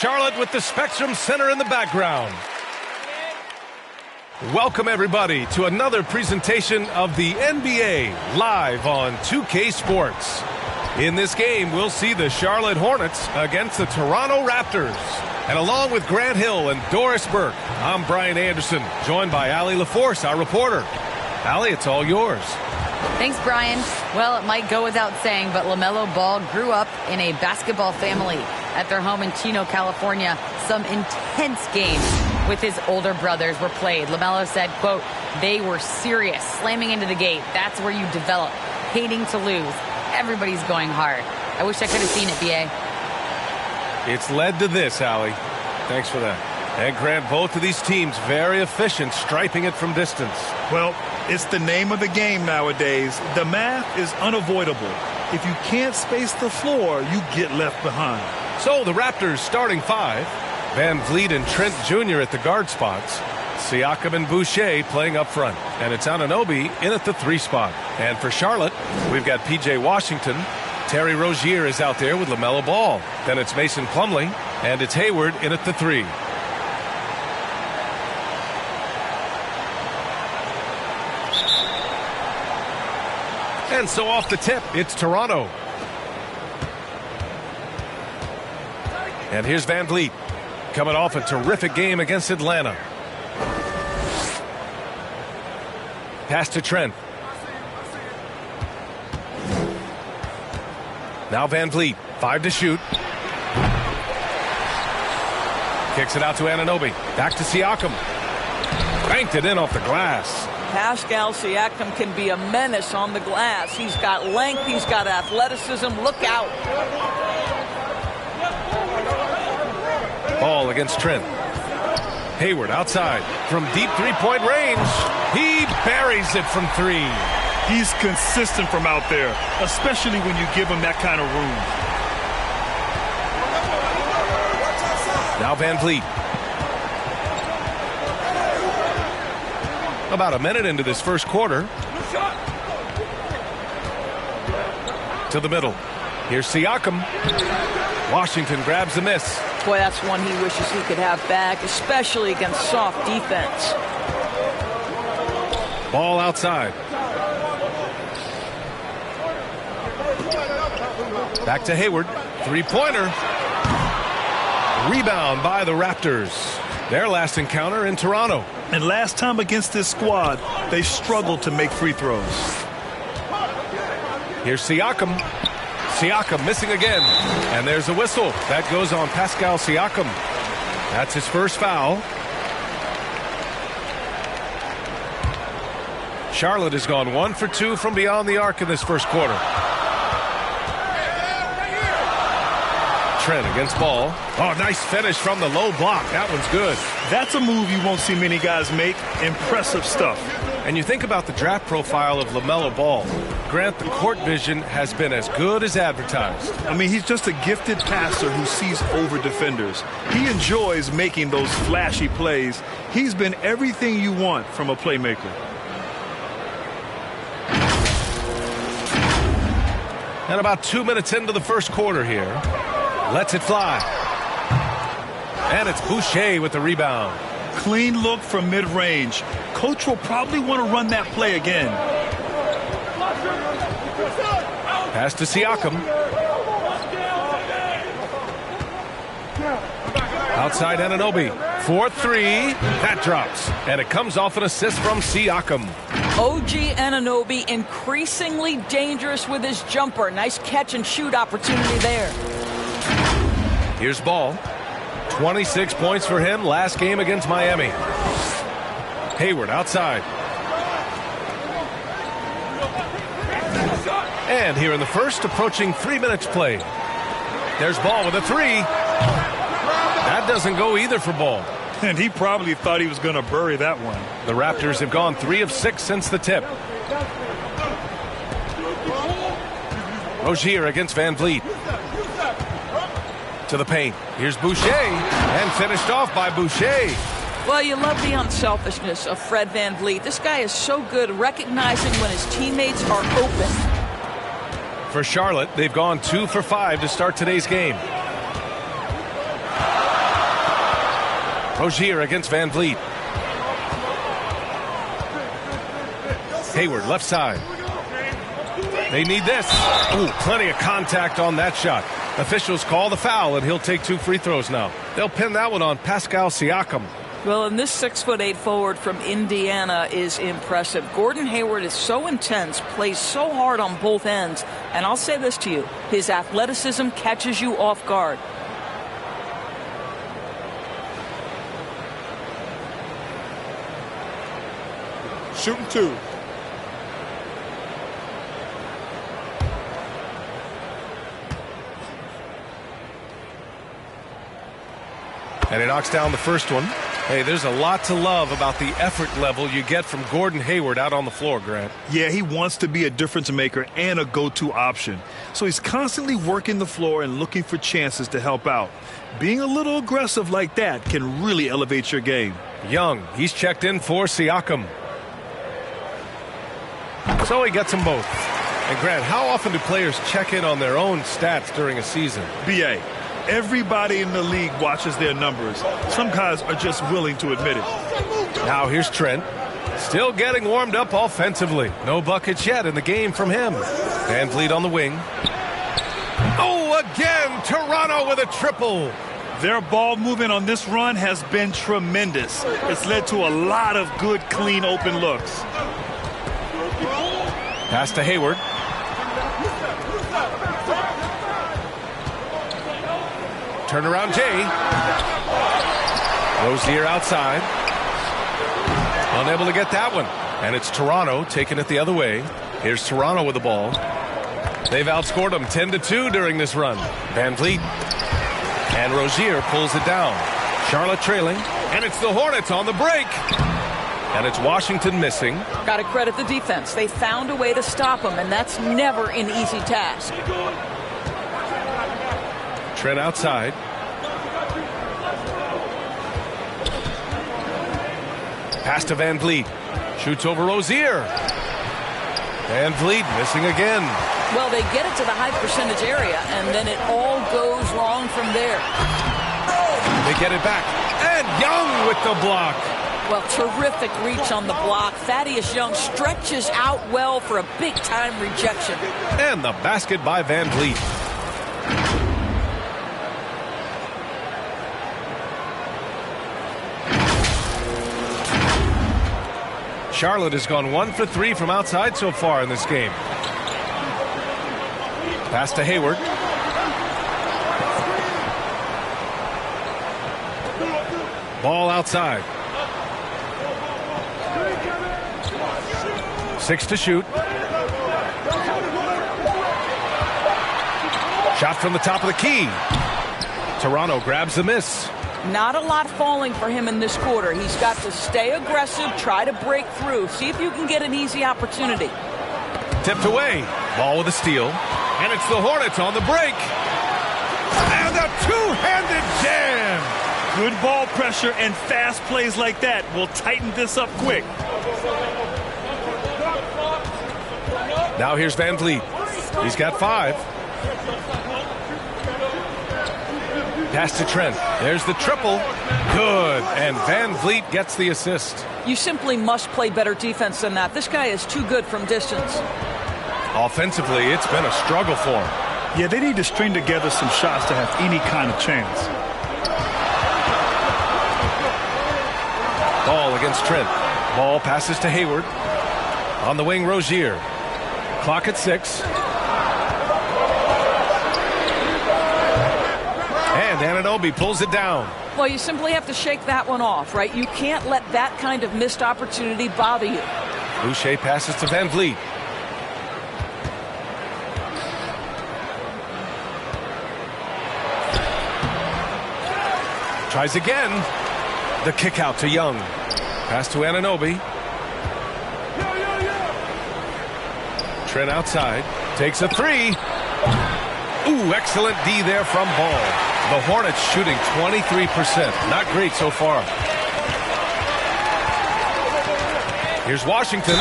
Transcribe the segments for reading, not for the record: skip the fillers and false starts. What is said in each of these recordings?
Charlotte with the Spectrum Center in the background. Welcome, everybody, to another presentation of the NBA live on 2K Sports. In this game, we'll see the Charlotte Hornets against the Toronto Raptors. And along with Grant Hill and Doris Burke, I'm Brian Anderson, joined by Allie LaForce, our reporter. Allie, it's all yours. Thanks, Brian. Well, it might go without saying, but LaMelo Ball grew up in a basketball family. At their home in Chino, California, some intense games with his older brothers were played. LaMelo said, quote, "They were serious, slamming into the gate. That's where you develop, hating to lose. Everybody's going hard." I wish I could have seen it, B.A. It's led to this, Allie. Thanks for that. And Grant, both of these teams very efficient, striping it from distance. Well, it's the name of the game nowadays. The math is unavoidable. If you can't space the floor, you get left behind. So the Raptors starting five. Van Vliet and Trent Jr. at the guard spots. Siakam and Boucher playing up front. And it's Anunoby in at the 3 spot. And for Charlotte, we've got P.J. Washington. Terry Rozier is out there with LaMelo Ball. Then it's Mason Plumlee. And it's Hayward in at the 3. And so off the tip, it's Toronto. And here's Van Vliet, coming off a terrific game against Atlanta. Pass to Trent. Now Van Vliet, 5 to shoot. Kicks it out to Anunoby. Back to Siakam. Banked it in off the glass. Pascal Siakam can be a menace on the glass. He's got length. He's got athleticism. Look out. Ball against Trent. Hayward outside from deep three-point range. He buries it from 3. He's consistent from out there, especially when you give him that kind of room. Now Van Vliet. About a minute into this first quarter. To the middle. Here's Siakam. Washington grabs the miss. Boy, that's one he wishes he could have back, especially against soft defense. Ball outside. Back to Hayward. 3-pointer. Rebound by the Raptors. Their last encounter in Toronto. And last time against this squad, they struggled to make free throws. Here's Siakam. Siakam missing again. And there's a whistle. That goes on Pascal Siakam. That's his first foul. Charlotte has gone 1 for 2 from beyond the arc in this first quarter. Trent against Ball. Oh, nice finish from the low block. That one's good. That's a move you won't see many guys make. Impressive stuff. And you think about the draft profile of LaMelo Ball. Grant, the court vision has been as good as advertised. I mean, he's just a gifted passer who sees over defenders. He enjoys making those flashy plays. He's been everything you want from a playmaker. And about 2 minutes into the first quarter here. Lets it fly. And it's Boucher with the rebound. Clean look from mid-range. Coach will probably want to run that play again. Pass to Siakam. Outside Anunoby. 4-3. That drops. And it comes off an assist from Siakam. OG Anunoby increasingly dangerous with his jumper. Nice catch and shoot opportunity there. Here's Ball. 26 points for him last game against Miami. Hayward outside. And here in the first, approaching 3 minutes played. There's Ball with a 3. That doesn't go either for Ball. And he probably thought he was going to bury that one. The Raptors have gone 3 of 6 since the tip. Rozier against Van Vliet. To the paint. Here's Boucher. And finished off by Boucher. Well, you love the unselfishness of Fred Van Vliet. This guy is so good recognizing when his teammates are open. For Charlotte, they've gone 2 for 5 to start today's game. Rozier against Van Vliet. Hayward, left side. They need this. Ooh, plenty of contact on that shot. Officials call the foul, and he'll take 2 free throws now. They'll pin that one on Pascal Siakam. Well, and this 6'8" forward from Indiana is impressive. Gordon Hayward is so intense, plays so hard on both ends. And I'll say this to you, his athleticism catches you off guard. Shooting 2. And he knocks down the first one. Hey, there's a lot to love about the effort level you get from Gordon Hayward out on the floor, Grant. Yeah, he wants to be a difference maker and a go-to option. So he's constantly working the floor and looking for chances to help out. Being a little aggressive like that can really elevate your game. Young, he's checked in for Siakam. So he gets them both. And Grant, how often do players check in on their own stats during a season? BA. Everybody in the league watches their numbers. Some guys are just willing to admit it. Now here's Trent. Still getting warmed up offensively. No buckets yet in the game from him. Van Vliet on the wing. Oh, again, Toronto with a triple. Their ball movement on this run has been tremendous. It's led to a lot of good, clean, open looks. Pass to Hayward. Turnaround Jay. Rozier outside. Unable to get that one. And it's Toronto taking it the other way. Here's Toronto with the ball. They've outscored them 10-2 during this run. Van Vliet. And Rozier pulls it down. Charlotte trailing. And it's the Hornets on the break. And it's Washington missing. Got to credit the defense. They found a way to stop him, and that's never an easy task. Trent outside. Pass to Van Vliet. Shoots over Rozier. Van Vliet missing again. Well, they get it to the high percentage area, and then it all goes wrong from there. They get it back. And Young with the block. Well, terrific reach on the block. Thaddeus Young stretches out well for a big-time rejection. And the basket by Van Vliet. Charlotte has gone 1 for 3 from outside so far in this game. Pass to Hayward. Ball outside. 6 to shoot. Shot from the top of the key. Toronto grabs the miss. Not a lot falling for him in this quarter. He's got to stay aggressive, try to break through, see if you can get an easy opportunity. Tipped away. Ball with a steal. And it's the Hornets on the break. And a two-handed jam. Good ball pressure and fast plays like that will tighten this up quick. Now here's Van Vliet. He's got 5. Pass to Trent. There's the triple. Good. And Van Vliet gets the assist. You simply must play better defense than that. This guy is too good from distance. Offensively, it's been a struggle for him. Yeah, they need to string together some shots to have any kind of chance. Ball against Trent. Ball passes to Hayward. On the wing, Rozier. Clock at 6. And Anunoby pulls it down. Well, you simply have to shake that one off, right? You can't let that kind of missed opportunity bother you. Boucher passes to Van Vliet. Tries again. The kick out to Young. Pass to Anunoby. Trent outside. Takes a 3. Ooh, excellent D there from Ball. The Hornets shooting 23%. Not great so far. Here's Washington.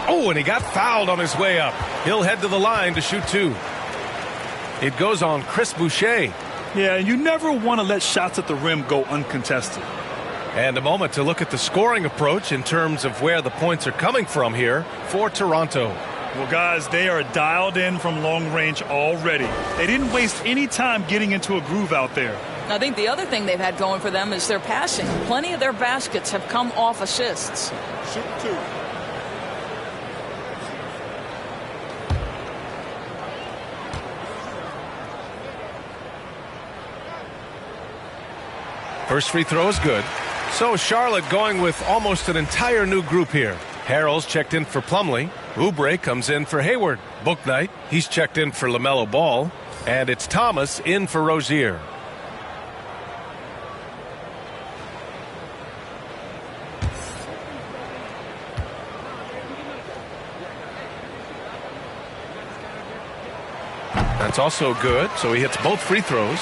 Oh, and he got fouled on his way up. He'll head to the line to shoot 2. It goes on Chris Boucher. Yeah, you never want to let shots at the rim go uncontested. And a moment to look at the scoring approach in terms of where the points are coming from here for Toronto. Well, guys, they are dialed in from long range already. They didn't waste any time getting into a groove out there. I think the other thing they've had going for them is their passing. Plenty of their baskets have come off assists. Shoot 2. First free throw is good. So Charlotte going with almost an entire new group here. Harrell's checked in for Plumlee. Oubre comes in for Hayward. Bouknight, he's checked in for LaMelo Ball. And it's Thomas in for Rozier. That's also good, so he hits both free throws.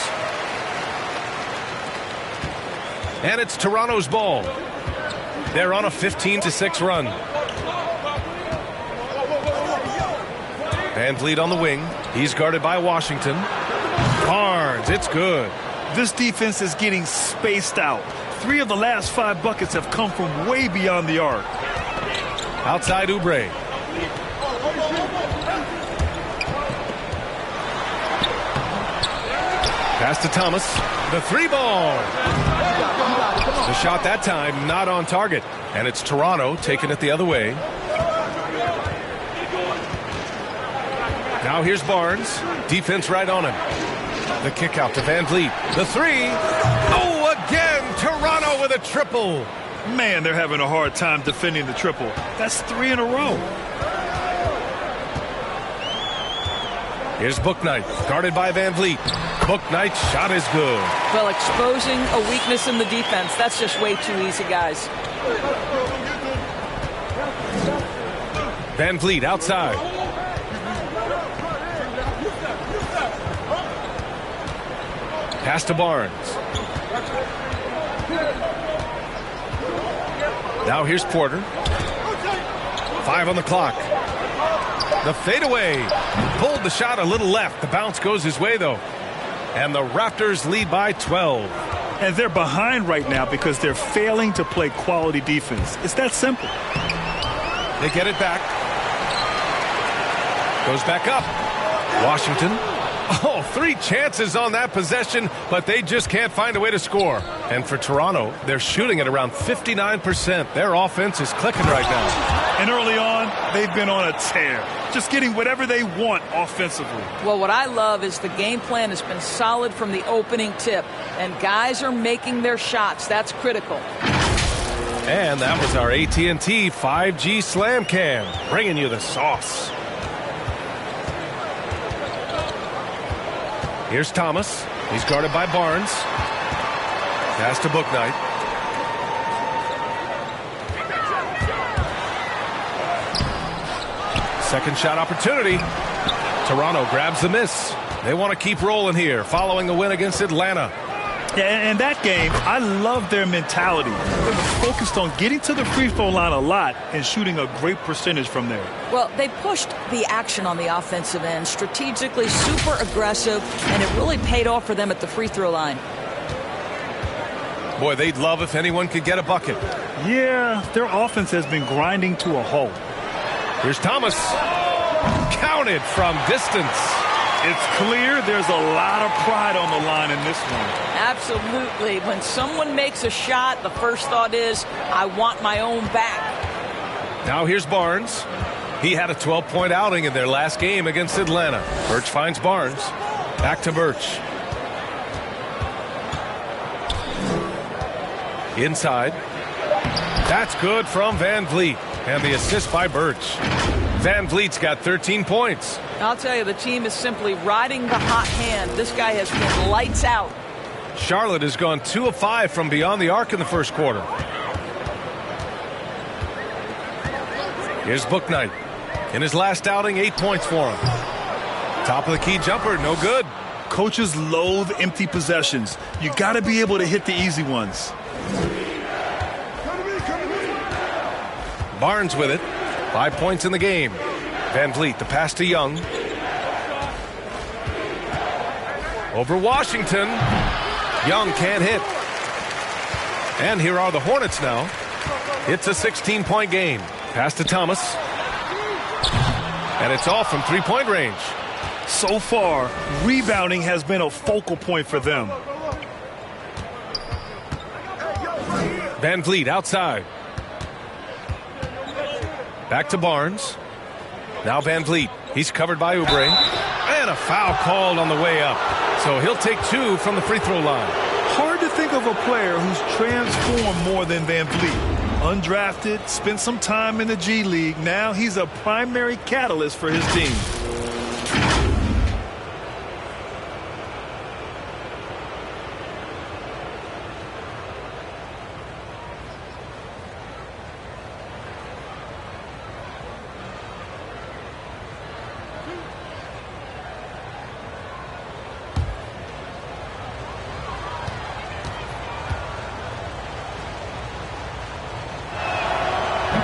And it's Toronto's ball. They're on a 15-6 run. VanVleet on the wing. He's guarded by Washington. Barnes, it's good. This defense is getting spaced out. 3 of the last 5 buckets have come from way beyond the arc. Outside Oubre. Pass to Thomas. The 3-ball. The shot that time not on target. And it's Toronto taking it the other way. Now here's Barnes. Defense right on him. The kick out to VanVleet. The 3. Oh, again, Toronto with a triple. Man, they're having a hard time defending the triple. That's 3 in a row. Here's Bouknight, guarded by VanVleet. Bouknight's shot is good. Well, exposing a weakness in the defense, that's just way too easy, guys. VanVleet outside. Pass to Barnes. Now here's Porter. 5 on the clock. The fadeaway. Pulled the shot a little left. The bounce goes his way, though. And the Raptors lead by 12. And they're behind right now because they're failing to play quality defense. It's that simple. They get it back. Goes back up. Washington. Oh, 3 chances on that possession, but they just can't find a way to score. And for Toronto, they're shooting at around 59%. Their offense is clicking right now. And early on, they've been on a tear, just getting whatever they want offensively. Well, what I love is the game plan has been solid from the opening tip, and guys are making their shots. That's critical. And that was our AT&T 5G Slam Cam, bringing you the sauce. Here's Thomas. He's guarded by Barnes. Pass to Bouknight. Second shot opportunity. Toronto grabs the miss. They want to keep rolling here following the win against Atlanta. Yeah, and that game, I love their mentality. They were focused on getting to the free throw line a lot and shooting a great percentage from there. Well, they pushed the action on the offensive end, strategically super aggressive, and it really paid off for them at the free throw line. Boy, they'd love if anyone could get a bucket. Yeah, their offense has been grinding to a halt. Here's Thomas. Counted from distance. It's clear there's a lot of pride on the line in this one. Absolutely. When someone makes a shot, the first thought is, I want my own back. Now here's Barnes. He had a 12-point outing in their last game against Atlanta. Birch finds Barnes. Back to Birch. Inside. That's good from VanVleet. And the assist by Birch. VanVleet's got 13 points. I'll tell you, the team is simply riding the hot hand. This guy has been lights out. Charlotte has gone 2 of 5 from beyond the arc in the first quarter. Here's Bouknight. In his last outing, 8 points for him. Top of the key jumper, no good. Coaches loathe empty possessions. You got to be able to hit the easy ones. Barnes with it. 5 points in the game. VanVleet, the pass to Young. Over Washington. Young can't hit. And here are the Hornets now. It's a 16-point game. Pass to Thomas. And it's off from three-point range. So far, rebounding has been a focal point for them. Van Vliet outside. Back to Barnes. Now Van Vliet. He's covered by Oubre. And a foul called on the way up. So he'll take two from the free throw line. Hard to think of a player who's transformed more than Van Vliet. Undrafted, spent some time in the G League. Now he's a primary catalyst for his team.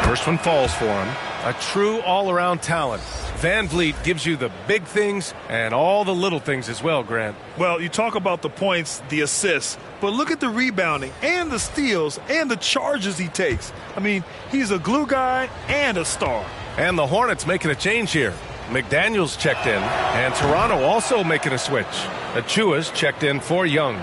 First one falls for him. A true all-around talent. Van Vliet gives you the big things and all the little things as well, Grant. Well, you talk about the points, the assists, but look at the rebounding and the steals and the charges he takes. I mean, he's a glue guy and a star. And the Hornets making a change here. McDaniels checked in, and Toronto also making a switch. Achua's checked in for Young.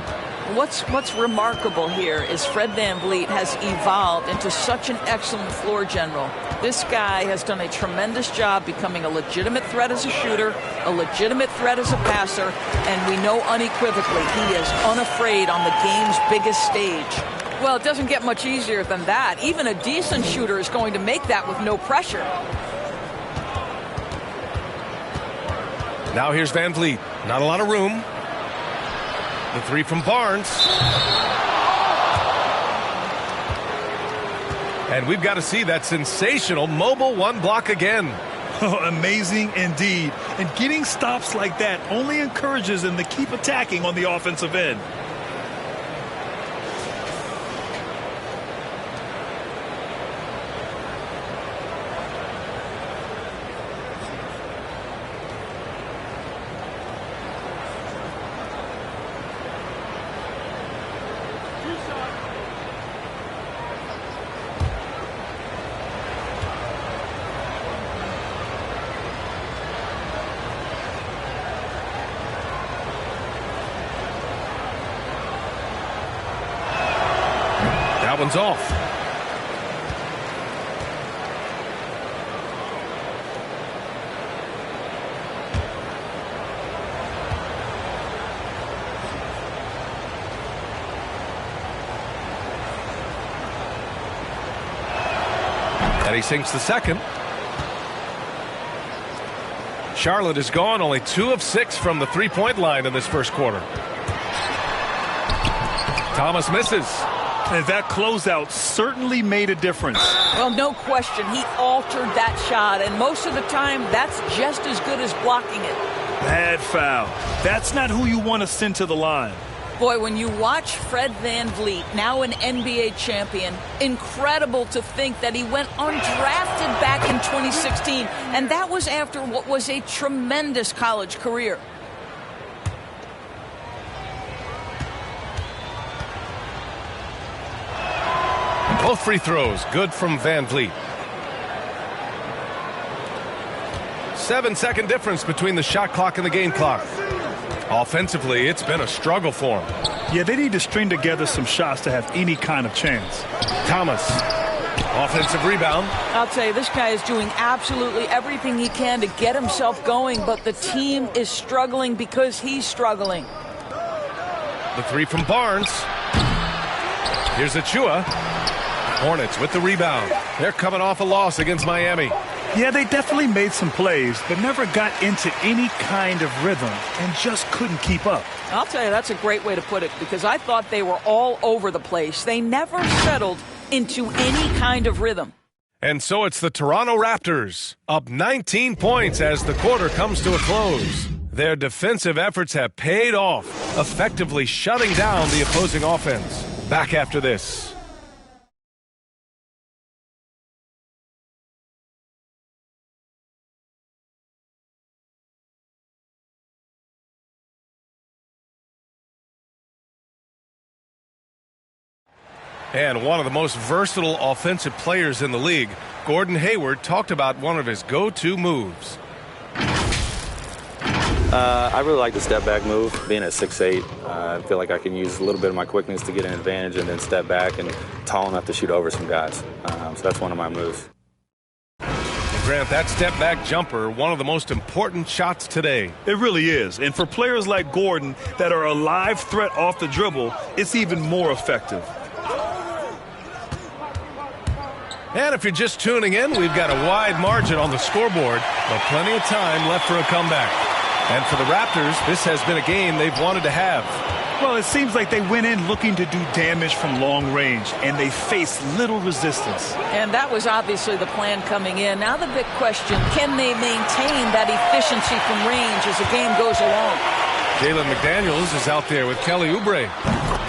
What's remarkable here is Fred Van Vliet has evolved into such an excellent floor general. This guy has done a tremendous job becoming a legitimate threat as a shooter, a legitimate threat as a passer, and we know unequivocally he is unafraid on the game's biggest stage. Well, it doesn't get much easier than that. Even a decent shooter is going to make that with no pressure. Now here's Van Vliet. Not a lot of room. The three from Barnes. And we've got to see that sensational mobile one block again. Oh, amazing indeed. And getting stops like that only encourages them to keep attacking on the offensive end. That one's off. And he sinks the second. Charlotte is gone, only 2 of 6 from the three-point line in this first quarter. Thomas misses. And that closeout certainly made a difference. Well, no question. He altered that shot, and most of the time, that's just as good as blocking it. Bad foul. That's not who you want to send to the line. Boy, when you watch Fred Van Vliet, now an NBA champion, incredible to think that he went undrafted back in 2016, and that was after what was a tremendous college career. Both free throws good from Van Vliet. 7-second difference between the shot clock and the game clock. Offensively, it's been a struggle for him. Yeah, they need to string together some shots to have any kind of chance. Thomas, offensive rebound. I'll tell you, this guy is doing absolutely everything he can to get himself going, but the team is struggling because he's struggling. The three from Barnes. Here's Achua. Hornets with the rebound. They're coming off a loss against Miami. Yeah, they definitely made some plays, but never got into any kind of rhythm and just couldn't keep up. I'll tell you, that's a great way to put it, because I thought they were all over the place. They never settled into any kind of rhythm. And so it's the Toronto Raptors, up 19 points as the quarter comes to a close. Their defensive efforts have paid off, effectively shutting down the opposing offense. Back after this. And one of the most versatile offensive players in the league, Gordon Hayward, talked about one of his go-to moves. I really like the step back move. Being at 6'8", I feel like I can use a little bit of my quickness to get an advantage and then step back and tall enough to shoot over some guys. So that's one of my moves. Grant, that step back jumper, one of the most important shots today. It really is. And for players like Gordon that are a live threat off the dribble, it's even more effective. And if you're just tuning in, we've got a wide margin on the scoreboard, but plenty of time left for a comeback. And for the Raptors, this has been a game they've wanted to have. Well, it seems like they went in looking to do damage from long range, and they faced little resistance. And that was obviously the plan coming in. Now the big question, can they maintain that efficiency from range as the game goes along? Jalen McDaniels is out there with Kelly Oubre.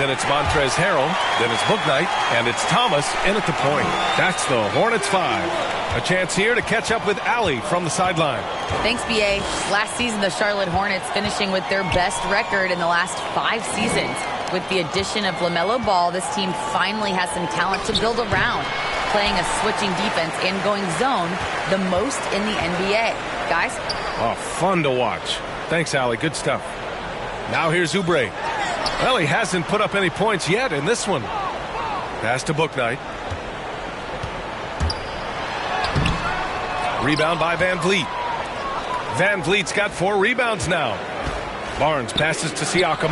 Then it's Montrezl Harrell. Then it's Bouknight. And it's Thomas in at the point. That's the Hornets 5. A chance here to catch up with Allie from the sideline. Thanks, B.A. Last season, the Charlotte Hornets finishing with their best record in the last 5 seasons. With the addition of LaMelo Ball, this team finally has some talent to build around, playing a switching defense and going zone the most in the NBA. Guys? Oh, fun to watch. Thanks, Allie. Good stuff. Now here's Oubre. Well, he hasn't put up any points yet in this one. Pass to Bouknight. Rebound by Van Vliet. Van Vliet's got 4 rebounds now. Barnes passes to Siakam.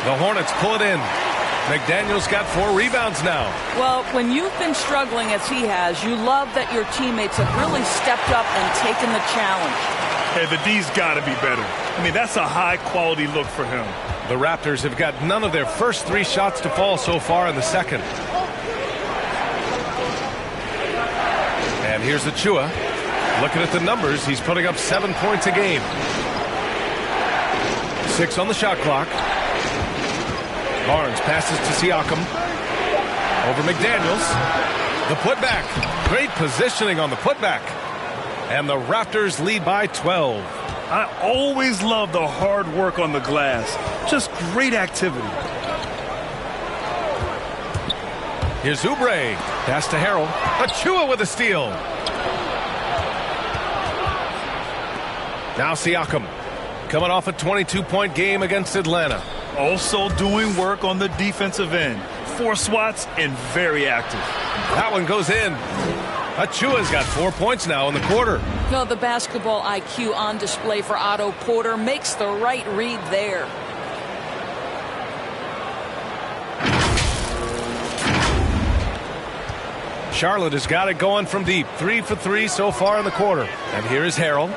The Hornets pull it in. McDaniels got 4 rebounds now. Well, when you've been struggling as he has, you love that your teammates have really stepped up and taken the challenge. Hey, the D's got to be better. I mean, that's a high-quality look for him. The Raptors have got none of their first 3 shots to fall so far in the second. And here's Achua. Looking at the numbers, he's putting up 7 points a game. 6 on the shot clock. Barnes passes to Siakam. Over McDaniels. The putback. Great positioning on the putback. And the Raptors lead by 12. I always love the hard work on the glass. Just great activity. Here's Oubre. Pass to Harrell. Achua with a steal. Now Siakam. Coming off a 22-point game against Atlanta. Also doing work on the defensive end. 4 swats and very active. That one goes in. Achua's got 4 points now in the quarter. No, the basketball IQ on display for Otto Porter makes the right read there. Charlotte has got it going from deep. 3 for 3 so far in the quarter. And here is Harrell.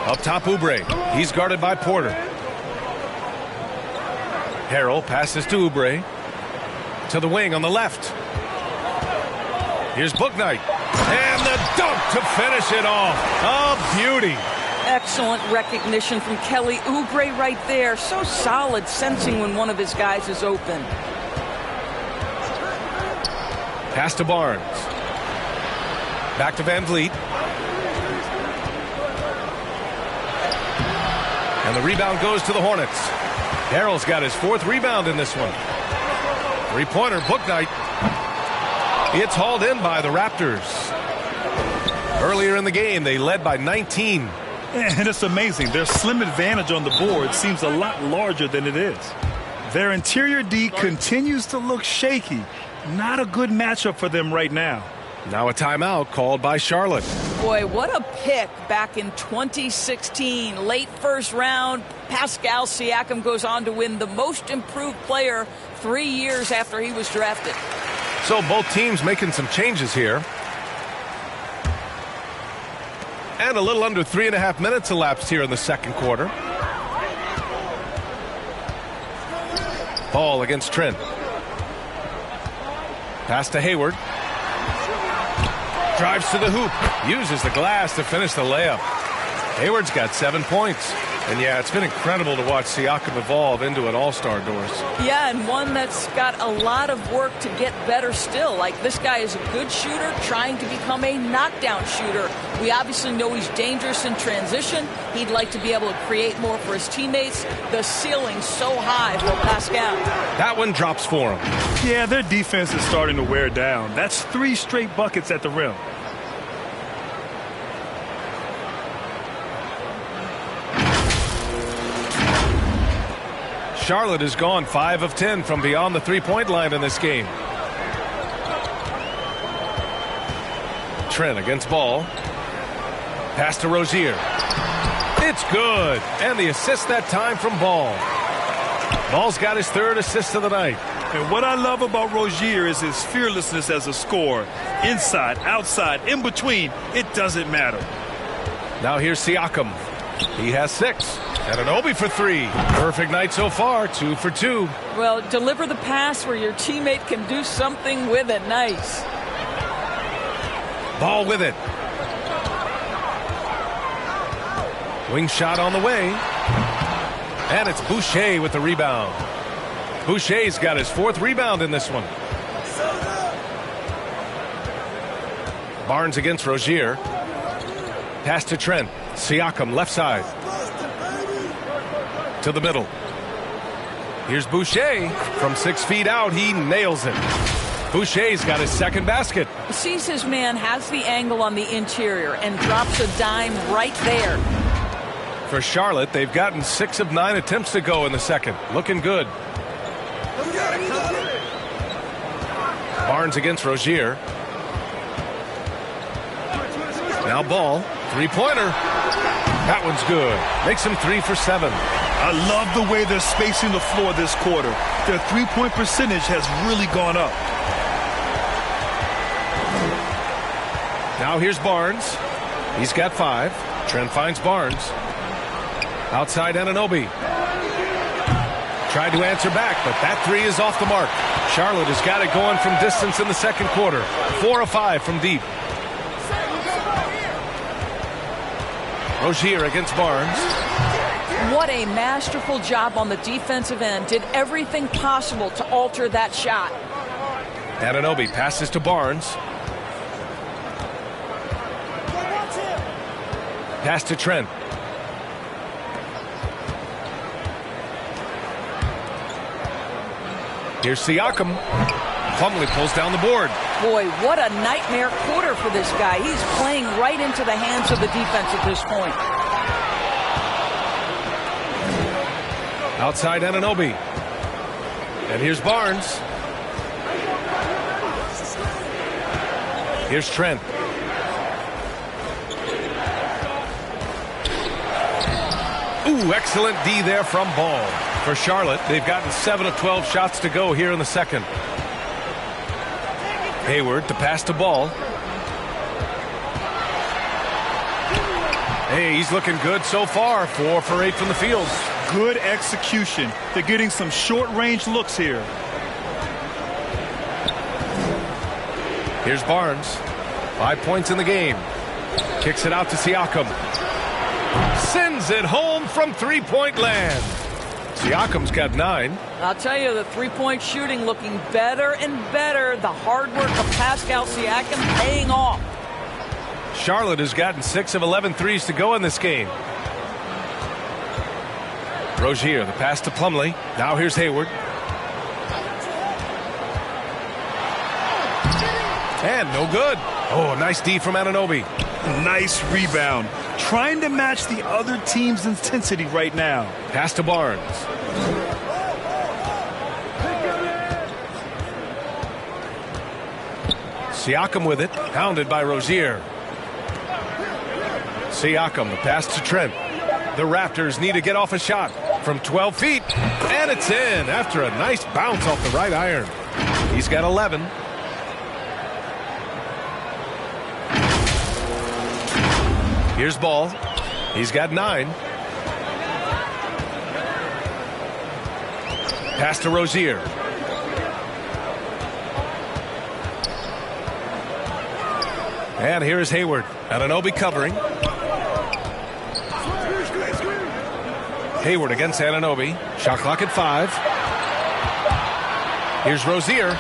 Up top, Oubre. He's guarded by Porter. Harrell passes to Oubre. To the wing on the left. Here's Bouknight. And the dunk to finish it off. A beauty. Excellent recognition from Kelly Oubre right there. So solid, sensing when one of his guys is open. Pass to Barnes. Back to Van Vliet. And the rebound goes to the Hornets. Harrell's got his 4th rebound in this one. 3-pointer, Bouknight. It's hauled in by the Raptors. Earlier in the game, they led by 19. And it's amazing. Their slim advantage on the board seems a lot larger than it is. Their interior D continues to look shaky. Not a good matchup for them right now. Now a timeout called by Charlotte. Boy, what a pick back in 2016. Late first round, Pascal Siakam goes on to win the most improved player 3 years after he was drafted. So both teams making some changes here. And a little under 3.5 minutes elapsed here in the second quarter. Ball against Trent. Pass to Hayward. Drives to the hoop. Uses the glass to finish the layup. Hayward's got 7 points. And yeah, it's been incredible to watch Siakam evolve into an all-star, Doris. Yeah, and one that's got a lot of work to get better still. Like, this guy is a good shooter trying to become a knockdown shooter. We obviously know he's dangerous in transition. He'd like to be able to create more for his teammates. The ceiling's so high for Pascal. That one drops for him. Yeah, their defense is starting to wear down. That's 3 straight buckets at the rim. Charlotte has gone 5 of 10 from beyond the three-point line in this game. Trent against Ball. Pass to Rozier. It's good. And the assist that time from Ball. Ball's got his 3rd assist of the night. And what I love about Rozier is his fearlessness as a scorer. Inside, outside, in between, it doesn't matter. Now here's Siakam. He has 6. Anunoby for 3. Perfect night so far, 2 for 2. Well, deliver the pass where your teammate can do something with it. Nice. Ball with it. Wing shot on the way. And it's Boucher with the rebound. Boucher's got his 4th rebound in this one. Barnes against Rozier. Pass to Trent. Siakam left side. To the middle. Here's Boucher. From 6 feet out, he nails it. Boucher's got his 2nd basket. Sees his man, has the angle on the interior, and drops a dime right there. For Charlotte, they've gotten 6 of 9 attempts to go in the second. Looking good. Barnes against Rozier. Now Ball. 3-pointer. That one's good. Makes him 3 for 7. I love the way they're spacing the floor this quarter. Their 3-point percentage has really gone up. Now here's Barnes. He's got 5. Trent finds Barnes. Outside Anunoby. Tried to answer back, but that 3 is off the mark. Charlotte has got it going from distance in the second quarter. 4 of 5 from deep. Rozier against Barnes. What a masterful job on the defensive end. Did everything possible to alter that shot. Anunoby passes to Barnes. Pass to Trent. Here's Siakam. Plumlee pulls down the board. Boy, what a nightmare quarter for this guy. He's playing right into the hands of the defense at this point. Outside Anunoby. And here's Barnes. Here's Trent. Ooh, excellent D there from Ball. For Charlotte, they've gotten 7 of 12 shots to go here in the second. Hayward to pass to Ball. Hey, he's looking good so far. 4 for 8 from the field. Good execution. They're getting some short-range looks here. Here's Barnes. 5 points in the game. Kicks it out to Siakam. Sends it home from 3-point land. Siakam's got 9. I'll tell you, the 3-point shooting looking better and better. The hard work of Pascal Siakam paying off. Charlotte has gotten 6 of 11 threes to go in this game. Rozier, the pass to Plumlee. Now here's Hayward. And no good. Oh, nice D from Anunoby. Nice rebound. Trying to match the other team's intensity right now. Pass to Barnes. Siakam with it. Hounded by Rozier. Siakam, the pass to Trent. The Raptors need to get off a shot from 12 feet. And it's in after a nice bounce off the right iron. He's got 11. Here's Ball. He's got 9. Pass to Rozier. And here is Hayward. Anunoby covering. Hayward against Anunoby. Shot clock at 5. Here's Rozier.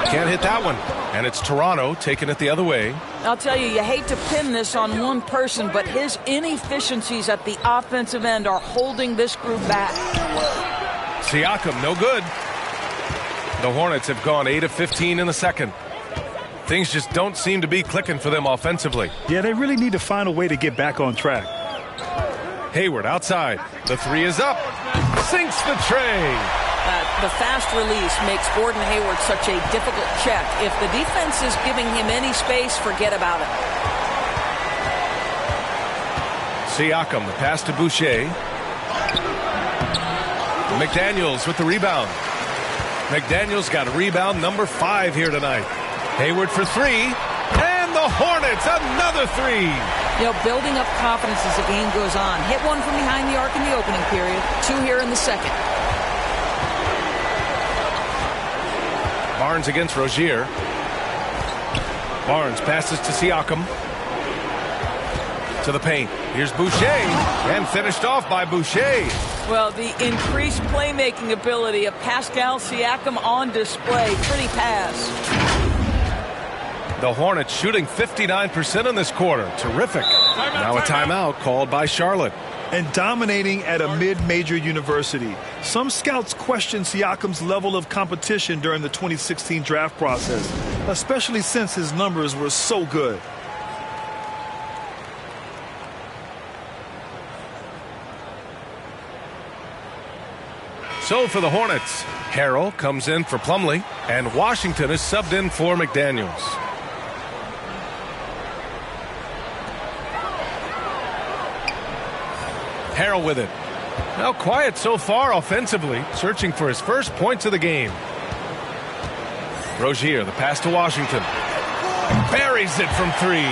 Can't hit that one. And it's Toronto taking it the other way. I'll tell you, you hate to pin this on one person, but his inefficiencies at the offensive end are holding this group back. Siakam, no good. The Hornets have gone 8 of 15 in the second. Things just don't seem to be clicking for them offensively. Yeah, they really need to find a way to get back on track. Hayward outside. The 3 is up. Sinks the tray. The fast release makes Gordon Hayward such a difficult check. If the defense is giving him any space, forget about it. Siakam, the pass to Boucher. McDaniels with the rebound. McDaniels got a rebound number 5 here tonight. Hayward for 3. And the Hornets, another 3. You know, building up confidence as the game goes on. Hit one from behind the arc in the opening period. 2 here in the second. Barnes against Rozier. Barnes passes to Siakam. To the paint. Here's Boucher. And finished off by Boucher. Well, the increased playmaking ability of Pascal Siakam on display. Pretty pass. The Hornets shooting 59% in this quarter. Terrific. Now a timeout called by Charlotte. And dominating at a mid-major university. Some scouts question Siakam's level of competition during the 2016 draft process, especially since his numbers were so good. So for the Hornets, Harrell comes in for Plumlee, and Washington is subbed in for McDaniels. Harrell with it. Now quiet so far offensively, searching for his first points of the game. Rozier, the pass to Washington. Buries it from 3.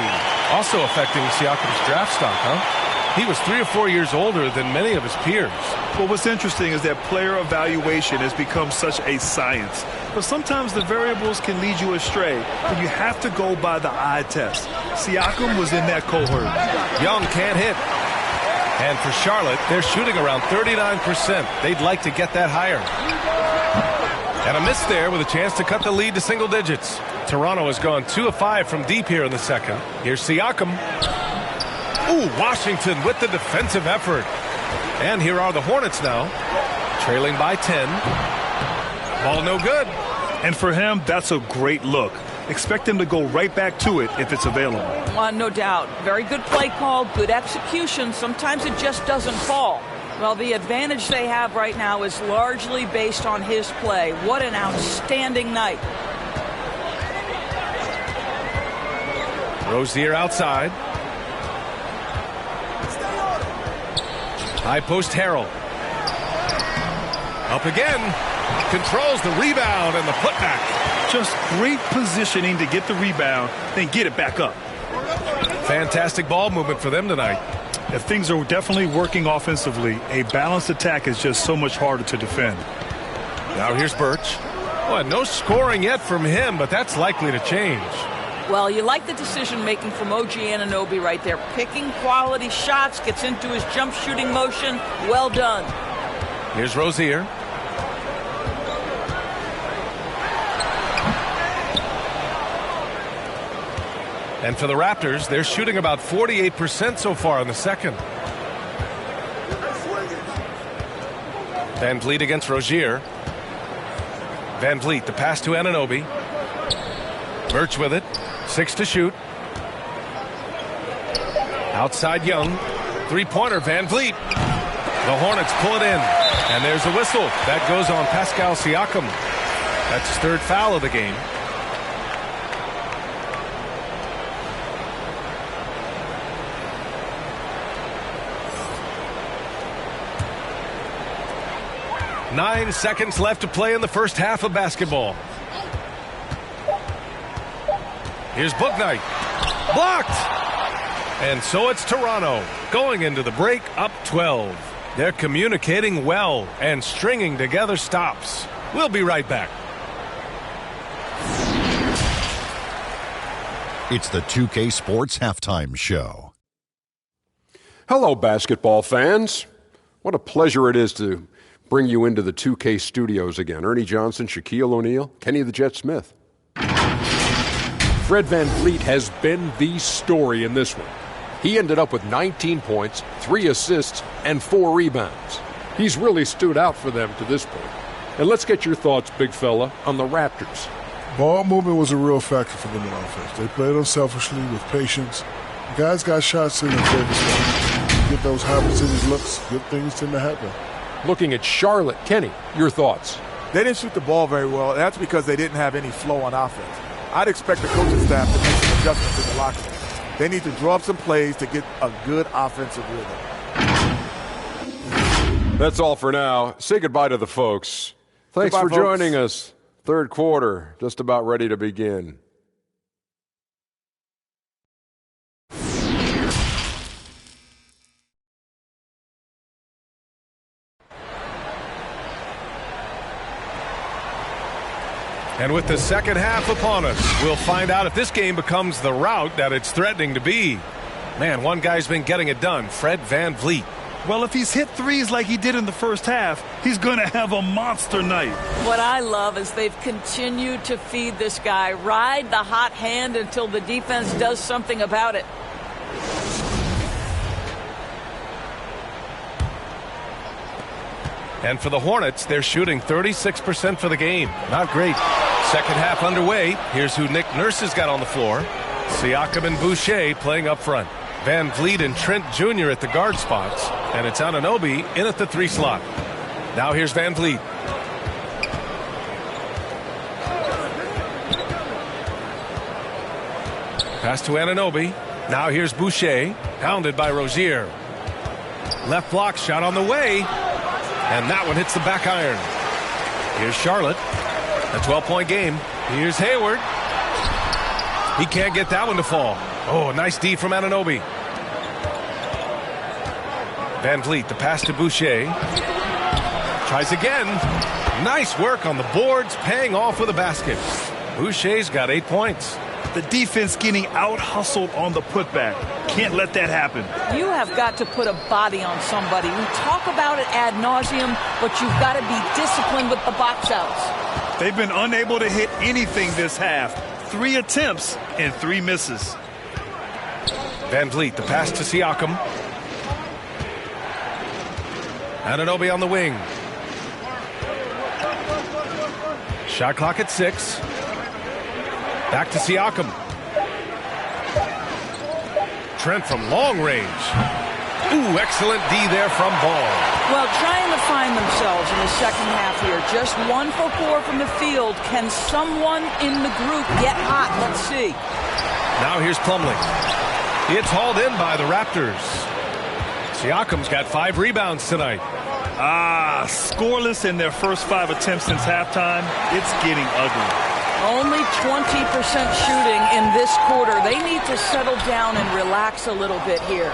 Also affecting Siakam's draft stock, huh? He was 3 or 4 years older than many of his peers. Well, what's interesting is that player evaluation has become such a science. But sometimes the variables can lead you astray, and you have to go by the eye test. Siakam was in that cohort. Young can't hit. And for Charlotte, they're shooting around 39%. They'd like to get that higher. And a miss there with a chance to cut the lead to single digits. Toronto has gone 2 of 5 from deep here in the second. Here's Siakam. Ooh, Washington with the defensive effort. And here are the Hornets now, trailing by 10. Ball no good. And for him, that's a great look. Expect him to go right back to it if it's available. No doubt. Very good play call, good execution. Sometimes it just doesn't fall. Well, the advantage they have right now is largely based on his play. What an outstanding night. Rozier outside. High post Harrell. Up again. Controls the rebound and the putback. Just great positioning to get the rebound, then get it back up. Fantastic ball movement for them tonight. If things are definitely working offensively, a balanced attack is just so much harder to defend. Now here's Birch. Well, no scoring yet from him, but that's likely to change. Well, you like the decision-making from OG Anunoby right there. Picking quality shots, gets into his jump shooting motion. Well done. Here's Rozier. And for the Raptors, they're shooting about 48% so far in the second. Van Vliet against Rozier. Van Vliet, the pass to Anunoby. Birch with it. 6 to shoot. Outside Young. 3-pointer, Van Vliet. The Hornets pull it in. And there's a whistle. That goes on Pascal Siakam. That's his 3rd foul of the game. Nine seconds left to play in the first half of basketball. Here's Bouknight. Blocked! And so it's Toronto going into the break up 12. They're communicating well and stringing together stops. We'll be right back. It's the 2K Sports Halftime Show. Hello, basketball fans. What a pleasure it is to bring you into the 2K studios again. Ernie Johnson, Shaquille O'Neal, Kenny the Jet Smith. Fred VanVleet has been the story in this one. He ended up with 19 points, 3 assists, and 4 rebounds. He's really stood out for them to this point. And let's get your thoughts, big fella, on the Raptors. Ball movement was a real factor for them in offense. They played unselfishly with patience. The guys got shots in their favor. Get those high percentage looks, good things tend to happen. Looking at Charlotte, Kenny, your thoughts? They didn't shoot the ball very well. That's because they didn't have any flow on offense. I'd expect the coaching staff to make some adjustments in the locker room. They need to draw up some plays to get a good offensive rhythm. That's all for now. Say goodbye to the folks. Thanks Goodbye, for folks. joining us. Third quarter, just about ready to begin. And with the second half upon us, we'll find out if this game becomes the rout that it's threatening to be. Man, one guy's been getting it done, Fred VanVleet. Well, if he's hit threes like he did in the first half, he's going to have a monster night. What I love is they've continued to feed this guy, ride the hot hand until the defense does something about it. And for the Hornets, they're shooting 36% for the game. Not great. Second half underway. Here's who Nick Nurse has got on the floor. Siakam and Boucher playing up front. VanVleet and Trent Jr. at the guard spots. And it's Anunoby in at the 3 slot. Now here's VanVleet. Pass to Anunoby. Now here's Boucher. Pounded by Rozier. Left block shot on the way. And that one hits the back iron. Here's Charlotte. A 12-point game. Here's Hayward. He can't get that one to fall. Oh, nice D from Anunoby. VanVleet, the pass to Boucher. Tries again. Nice work on the boards, paying off with a basket. Boucher's got 8 points. The defense getting out-hustled on the putback. Can't let that happen. You have got to put a body on somebody. We talk about it ad nauseum, but you've got to be disciplined with the box outs. They've been unable to hit anything this half. 3 attempts and 3 misses. VanVleet, the pass to Siakam. Anunoby on the wing. Shot clock at 6. Back to Siakam. Trent from long range. Ooh, excellent D there from Ball. Well, trying to find themselves in the second half here. Just 1 for 4 from the field. Can someone in the group get hot? Let's see. Now here's Plumlee. It's hauled in by the Raptors. Siakam's got 5 rebounds tonight. Scoreless in their first 5 attempts since halftime. It's getting ugly. Only 20% shooting in this quarter. They need to settle down and relax a little bit here.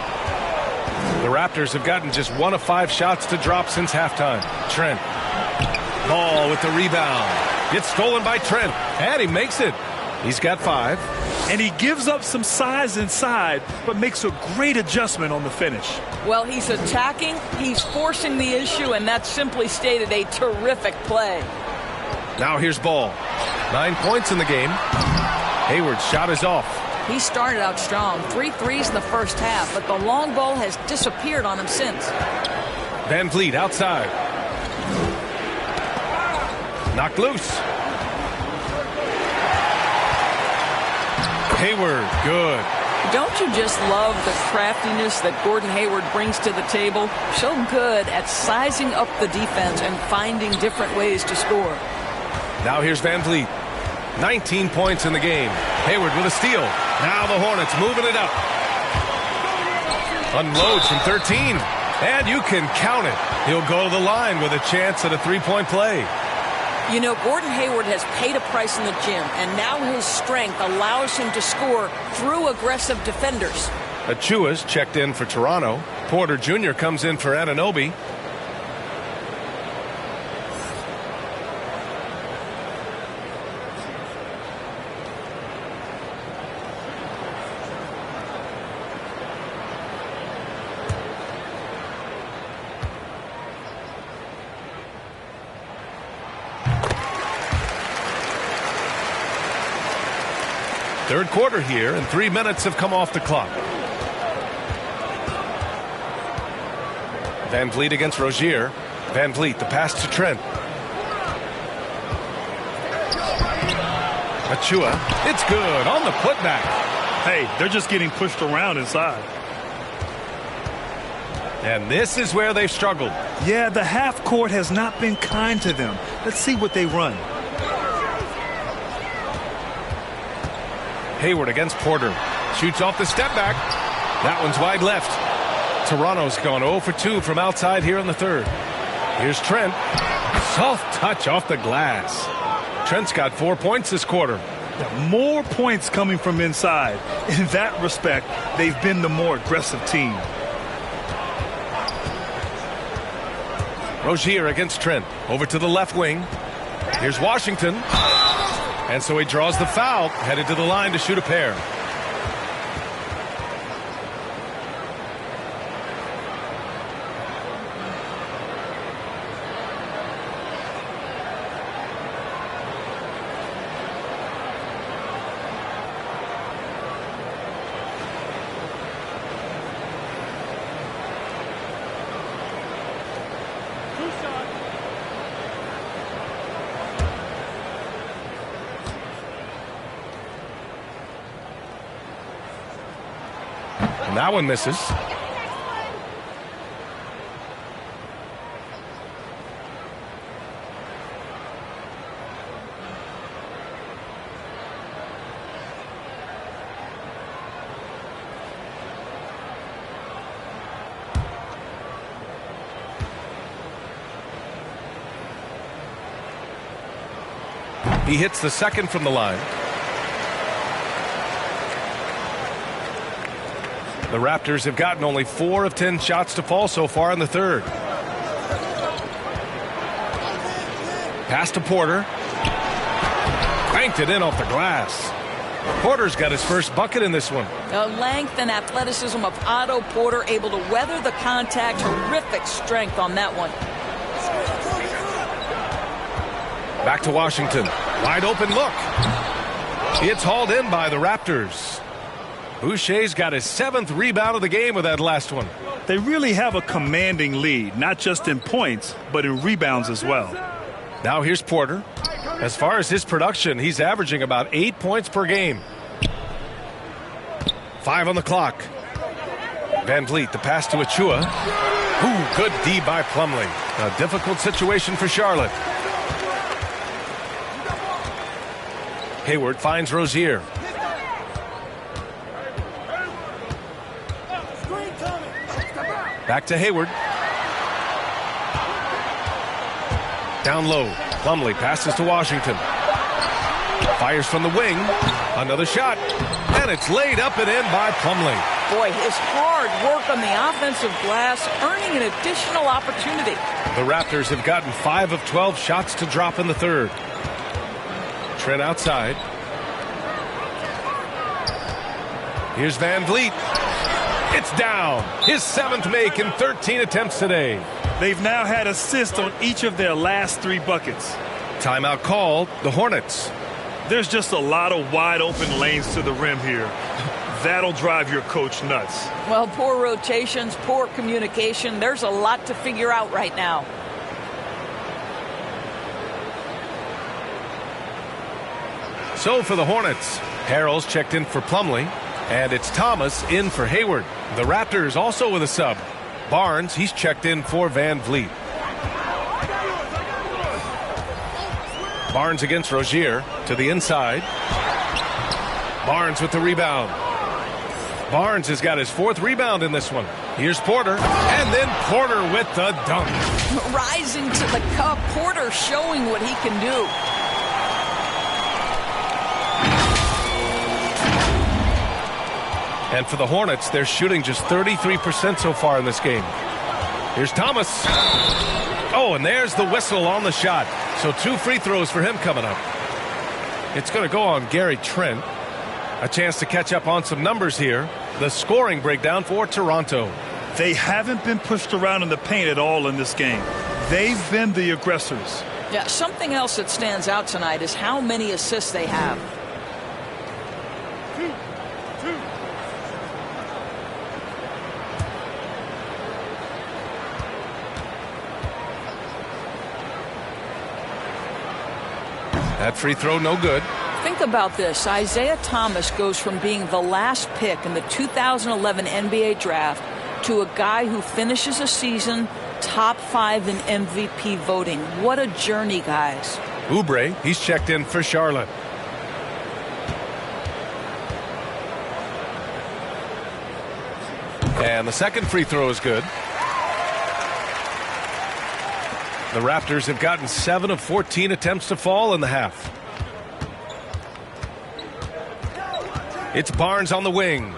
The Raptors have gotten just 1 of 5 shots to drop since halftime. Trent. Ball with the rebound. Gets stolen by Trent. And he makes it. He's got 5. And he gives up some size inside, but makes a great adjustment on the finish. Well, he's attacking, he's forcing the issue, and that's simply stated a terrific play. Now here's Ball. 9 points in the game. Hayward's shot is off. He started out strong. 3 threes in the first half, but the long ball has disappeared on him since. VanVleet outside. Knocked loose. Hayward, good. Don't you just love the craftiness that Gordon Hayward brings to the table? So good at sizing up the defense and finding different ways to score. Now here's VanVleet. 19 points in the game. Hayward with a steal. Now the Hornets moving it up. Unloads from 13. And you can count it. He'll go to the line with a chance at a 3-point play. You know, Gordon Hayward has paid a price in the gym, and now his strength allows him to score through aggressive defenders. Achua's checked in for Toronto. Porter Jr. comes in for Anunoby. Third quarter here, and 3 minutes have come off the clock. Van Vliet against Rozier. Van Vliet, the pass to Trent. Achua, it's good on the putback. Hey, they're just getting pushed around inside. And this is where they've struggled. Yeah, the half court has not been kind to them. Let's see what they run. Hayward against Porter. Shoots off the step back. That one's wide left. Toronto's gone 0 for 2 from outside here in the third. Here's Trent. Soft touch off the glass. Trent's got 4 points this quarter. More points coming from inside. In that respect, they've been the more aggressive team. Rozier against Trent. Over to the left wing. Here's Washington. And so he draws the foul, headed to the line to shoot a pair. And that one misses. He hits the second from the line. The Raptors have gotten only 4 of 10 shots to fall so far in the third. Pass to Porter. Cranked it in off the glass. Porter's got his first bucket in this one. The length and athleticism of Otto Porter, able to weather the contact. Terrific strength on that one. Back to Washington. Wide open look. It's hauled in by the Raptors. Boucher's got his 7th rebound of the game with that last one. They really have a commanding lead, not just in points, but in rebounds as well. Now here's Porter. As far as his production, he's averaging about 8 points per game. 5 on the clock. Van Vliet, the pass to Achua. Ooh, good D by Plumlee. A difficult situation for Charlotte. Hayward finds Rozier. Back to Hayward. Down low. Plumlee passes to Washington. Fires from the wing. Another shot. And it's laid up and in by Plumlee. Boy, his hard work on the offensive glass, earning an additional opportunity. The Raptors have gotten 5 of 12 shots to drop in the third. Trent outside. Here's Van Vliet. It's down. His 7th make in 13 attempts today. They've now had assists on each of their last 3 buckets. Timeout called. The Hornets. There's just a lot of wide open lanes to the rim here. That'll drive your coach nuts. Well, poor rotations, poor communication. There's a lot to figure out right now. So for the Hornets, Harrell's checked in for Plumlee. And it's Thomas in for Hayward. The Raptors also with a sub. Barnes, he's checked in for Van Vliet. Barnes against Rozier to the inside. Barnes with the rebound. Barnes has got his 4th rebound in this one. Here's Porter, and then Porter with the dunk. Rising to the cup, Porter showing what he can do. And for the Hornets, they're shooting just 33% so far in this game. Here's Thomas. Oh, and there's the whistle on the shot. So 2 free throws for him coming up. It's going to go on Gary Trent. A chance to catch up on some numbers here. The scoring breakdown for Toronto. They haven't been pushed around in the paint at all in this game. They've been the aggressors. Yeah, something else that stands out tonight is how many assists they have. That free throw no good. Think about this. Isaiah Thomas goes from being the last pick in the 2011 NBA draft to a guy who finishes a season top 5 in MVP voting. What a journey, guys. Oubre, he's checked in for Charlotte. And the second free throw is good. The Raptors have gotten 7 of 14 attempts to fall in the half. It's Barnes on the wing.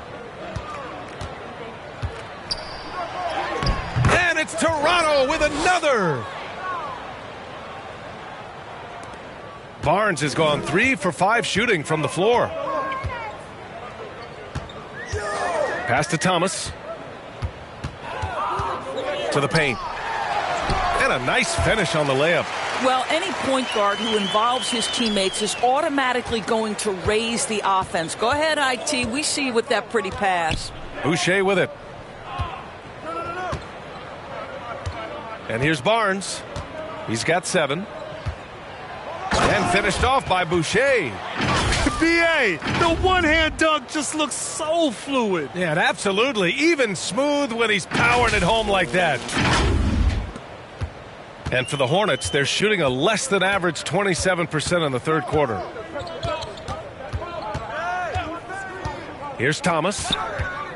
And it's Toronto with another. Barnes has gone 3 for 5 shooting from the floor. Pass to Thomas. To the paint. And a nice finish on the layup. Well, any point guard who involves his teammates is automatically going to raise the offense. Go ahead, IT. We see you with that pretty pass. Boucher with it. And here's Barnes. He's got 7. And finished off by Boucher. B.A., the one-hand dunk just looks so fluid. Yeah, and absolutely. Even smooth when he's powering it home like that. And for the Hornets, they're shooting a less than average 27% in the third quarter. Here's Thomas.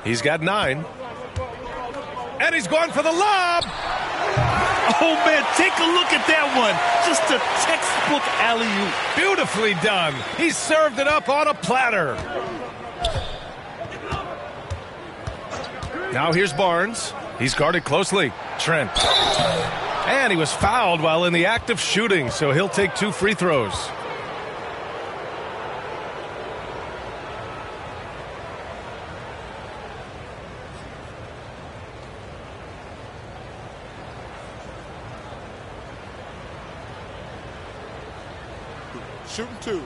He's got 9. And he's going for the lob. Oh, man, take a look at that one. Just a textbook alley-oop. Beautifully done. He served it up on a platter. Now here's Barnes. He's guarded closely. Trent. And he was fouled while in the act of shooting, so he'll take 2 free throws. Shooting 2.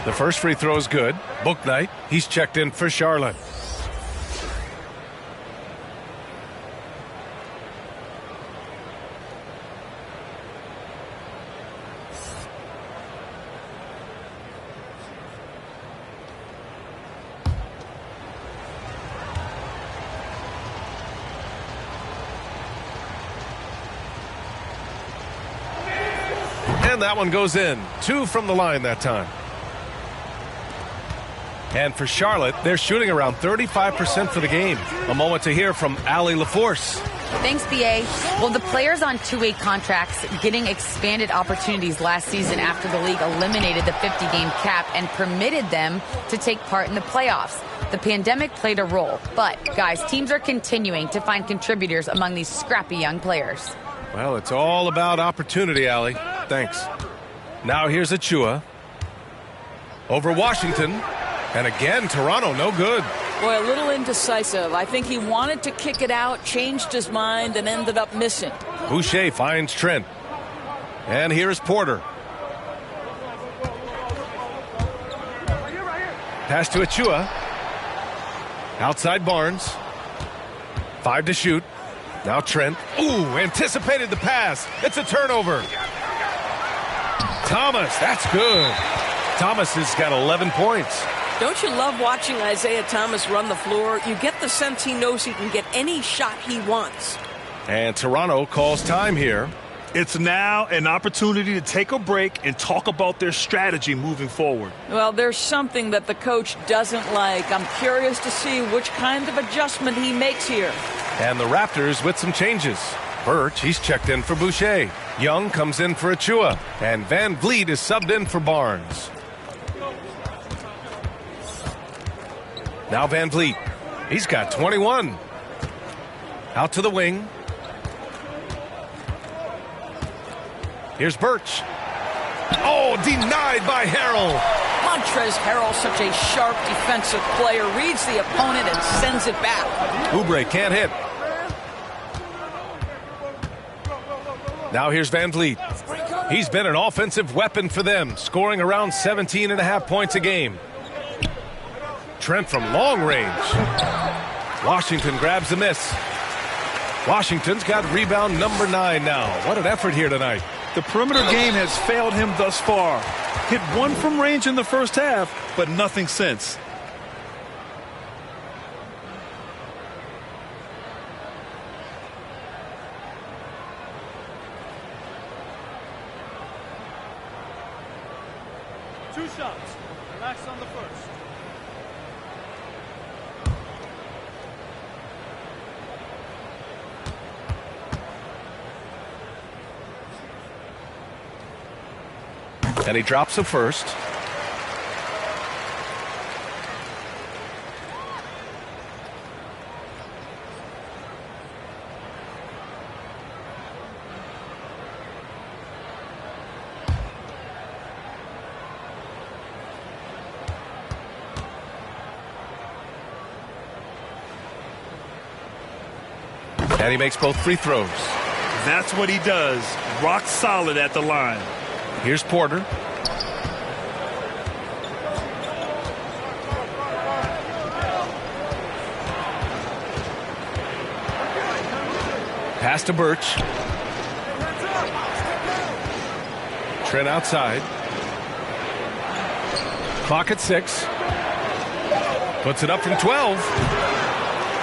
The first free throw is good. Bouknight, he's checked in for Charlotte. And that one goes in. 2 from the line that time. And for Charlotte, they're shooting around 35% for the game. A moment to hear from Allie LaForce. Thanks, BA. Well, the players on 2-way contracts getting expanded opportunities last season after the league eliminated the 50-game cap and permitted them to take part in the playoffs. The pandemic played a role. But, guys, teams are continuing to find contributors among these scrappy young players. Well, it's all about opportunity, Allie. Thanks. Now here's Achua. Over Washington. And again, Toronto, no good. Boy, a little indecisive. I think he wanted to kick it out, changed his mind, and ended up missing. Boucher finds Trent. And here's Porter. Pass to Achua. Outside Barnes. 5 to shoot. Now Trent. Ooh, anticipated the pass. It's a turnover. Thomas, that's good. Thomas has got 11 points. Don't you love watching Isaiah Thomas run the floor? You get the sense he knows he can get any shot he wants. And Toronto calls time here. It's now an opportunity to take a break and talk about their strategy moving forward. Well, there's something that the coach doesn't like. I'm curious to see which kind of adjustment he makes here. And the Raptors with some changes. Birch, he's checked in for Boucher. Young comes in for Achua. And Van Vliet is subbed in for Barnes. Now Van Vliet. He's got 21. Out to the wing. Here's Birch. Oh, denied by Harrell. Montrezl Harrell, such a sharp defensive player, reads the opponent and sends it back. Oubre can't hit. Now here's Van Vliet. He's been an offensive weapon for them, scoring around 17.5 points a game. Trent from long range. Washington grabs the miss. Washington's got rebound number 9 now. What an effort here tonight. The perimeter game has failed him thus far. Hit one from range in the first half, but nothing since. Two shots. Relax on the first. And he drops the first. And he makes both free throws. That's what he does. Rock solid at the line. Here's Porter. Pass to Birch. Trent outside. Clock at 6. Puts it up from 12.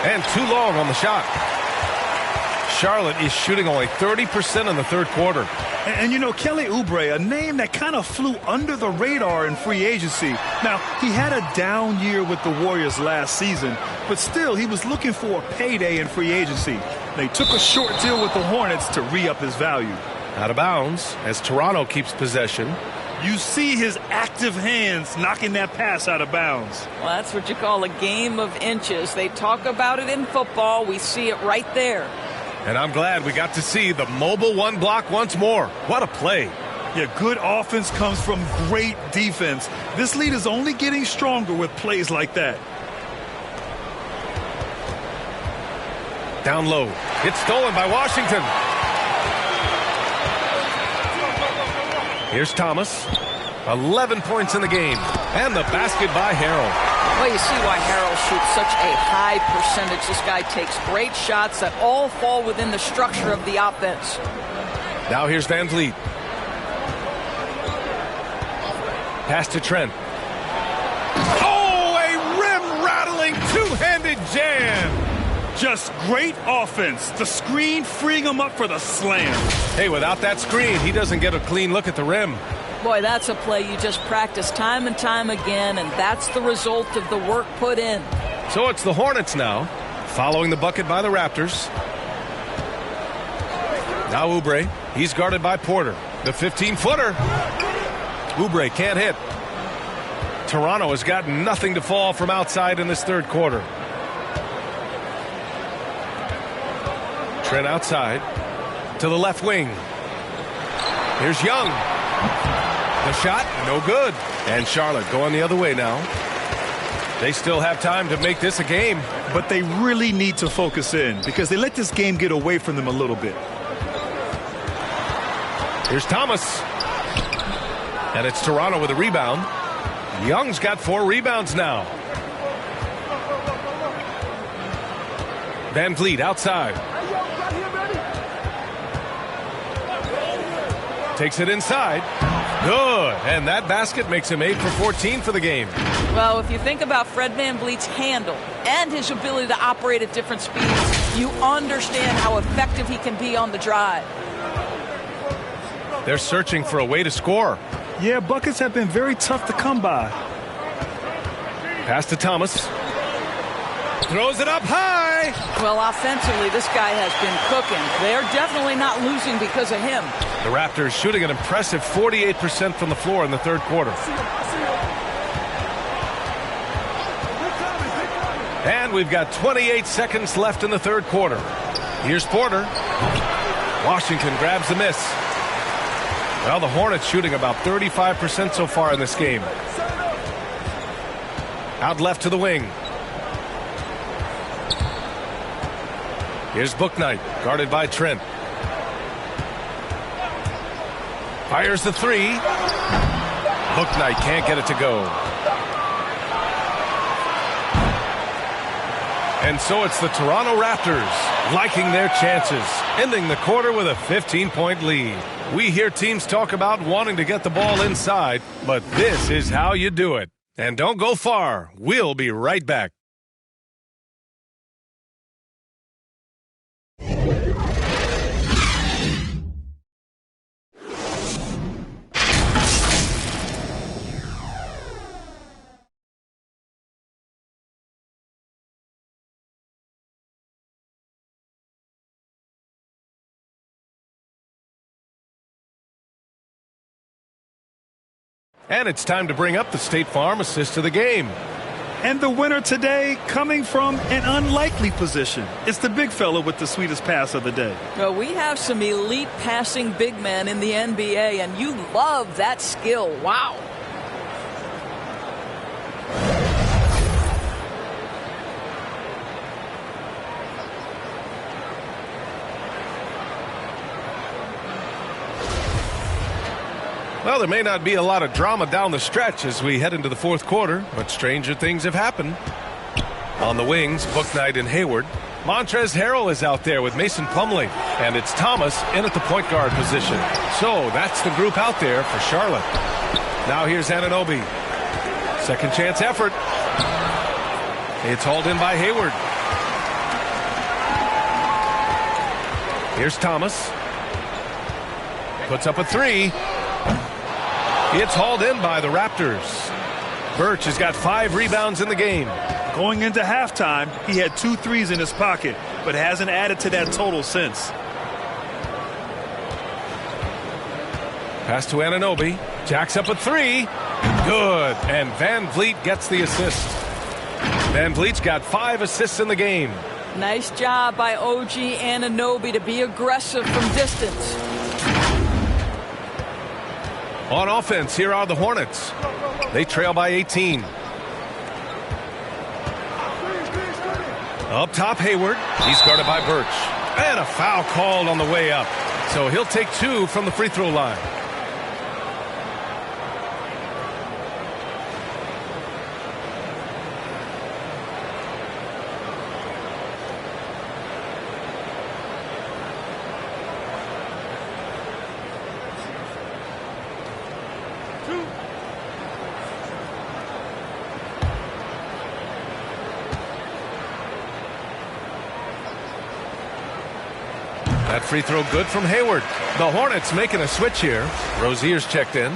And too long on the shot. Charlotte is shooting only 30% in the third quarter. And you know, Kelly Oubre, a name that kind of flew under the radar in free agency. Now, he had a down year with the Warriors last season, but still, he was looking for a payday in free agency. They took a short deal with the Hornets to re-up his value. Out of bounds as Toronto keeps possession. You see his active hands knocking that pass out of bounds. Well, that's what you call a game of inches. They talk about it in football. We see it right there. And I'm glad we got to see the mobile one block once more. What a play. Yeah, good offense comes from great defense. This lead is only getting stronger with plays like that. Down low. It's stolen by Washington. Here's Thomas. 11 points in the game. And the basket by Harrell. Well, you see why Harrell shoots such a high percentage. This guy takes great shots that all fall within the structure of the offense. Now here's Van Vliet. Pass to Trent. Oh, a rim-rattling two-handed jam. Just great offense. The screen freeing him up for the slam. Hey, without that screen, he doesn't get a clean look at the rim. Boy, that's a play you just practice time and time again, and that's the result of the work put in. So it's the Hornets now, following the bucket by the Raptors. Now Oubre, he's guarded by Porter. The 15-footer. Oubre can't hit. Toronto has got nothing to fall from outside in this third quarter. Trent outside to the left wing. Here's Young. The shot, no good. And Charlotte going the other way now. They still have time to make this a game. But they really need to focus in because they let this game get away from them a little bit. Here's Thomas. And it's Toronto with a rebound. Young's got 4 rebounds now. Van Vliet outside. Takes it inside. Good. And that basket makes him 8 for 14 for the game. Well, if you think about Fred VanVleet's handle and his ability to operate at different speeds, you understand how effective he can be on the drive. They're searching for a way to score. Yeah, buckets have been very tough to come by. Pass to Thomas. Throws it up high. Well, offensively, this guy has been cooking. They're definitely not losing because of him. The Raptors shooting an impressive 48% from the floor in the third quarter. And we've got 28 seconds left in the third quarter. Here's Porter. Washington grabs the miss. Well, the Hornets shooting about 35% so far in this game. Out left to the wing. Here's Bouknight, guarded by Trent. Fires the 3. Bouknight can't get it to go. And so it's the Toronto Raptors liking their chances, ending the quarter with a 15-point lead. We hear teams talk about wanting to get the ball inside, but this is how you do it. And don't go far. We'll be right back. And it's time to bring up the State Farm assist of the game. And the winner today coming from an unlikely position. It's the big fella with the sweetest pass of the day. Well, we have some elite passing big men in the NBA, and you love that skill. Wow. Well, there may not be a lot of drama down the stretch as we head into the fourth quarter, but stranger things have happened. On the wings, Bouknight and Hayward. Montrezl Harrell is out there with Mason Plumlee, and it's Thomas in at the point guard position. So that's the group out there for Charlotte. Now here's Anunoby. Second chance effort. It's hauled in by Hayward. Here's Thomas. Puts up a three. It's hauled in by the Raptors. Birch has got 5 rebounds in the game. Going into halftime, he had 2 threes in his pocket, but hasn't added to that total since. Pass to Anunoby. Jacks up a 3. Good. And Van Vliet gets the assist. Van Vliet's got 5 assists in the game. Nice job by OG Anunoby to be aggressive from distance. On offense, here are the Hornets. They trail by 18. Up top, Hayward. He's guarded by Birch. And a foul called on the way up. So he'll take 2 from the free throw line. That free throw good from Hayward. The Hornets making a switch here. Rozier's checked in.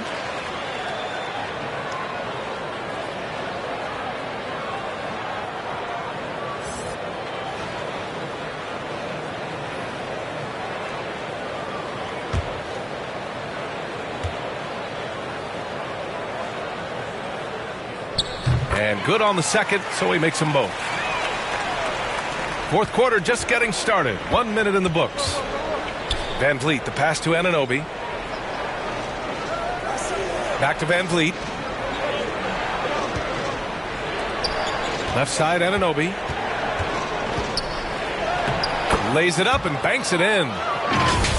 And good on the second, so he makes them both. Fourth quarter just getting started. 1 minute in the books. Van Vliet, the pass to Anunoby. Back to Van Vliet. Left side, Anunoby. Lays it up and banks it in.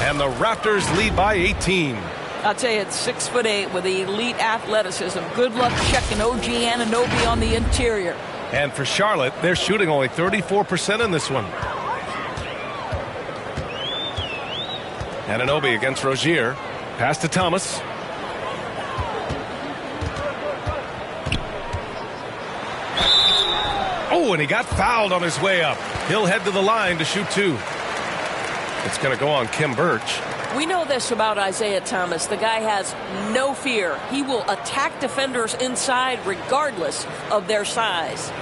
And the Raptors lead by 18. I'll tell you, it's 6'8" with elite athleticism. Good luck checking OG Anunoby on the interior. And for Charlotte, they're shooting only 34% in this one. Anunoby against Rozier. Pass to Thomas. Oh, and he got fouled on his way up. He'll head to the line to shoot 2. It's going to go on Kim Birch. We know this about Isaiah Thomas. The guy has no fear. He will attack defenders inside regardless of their size.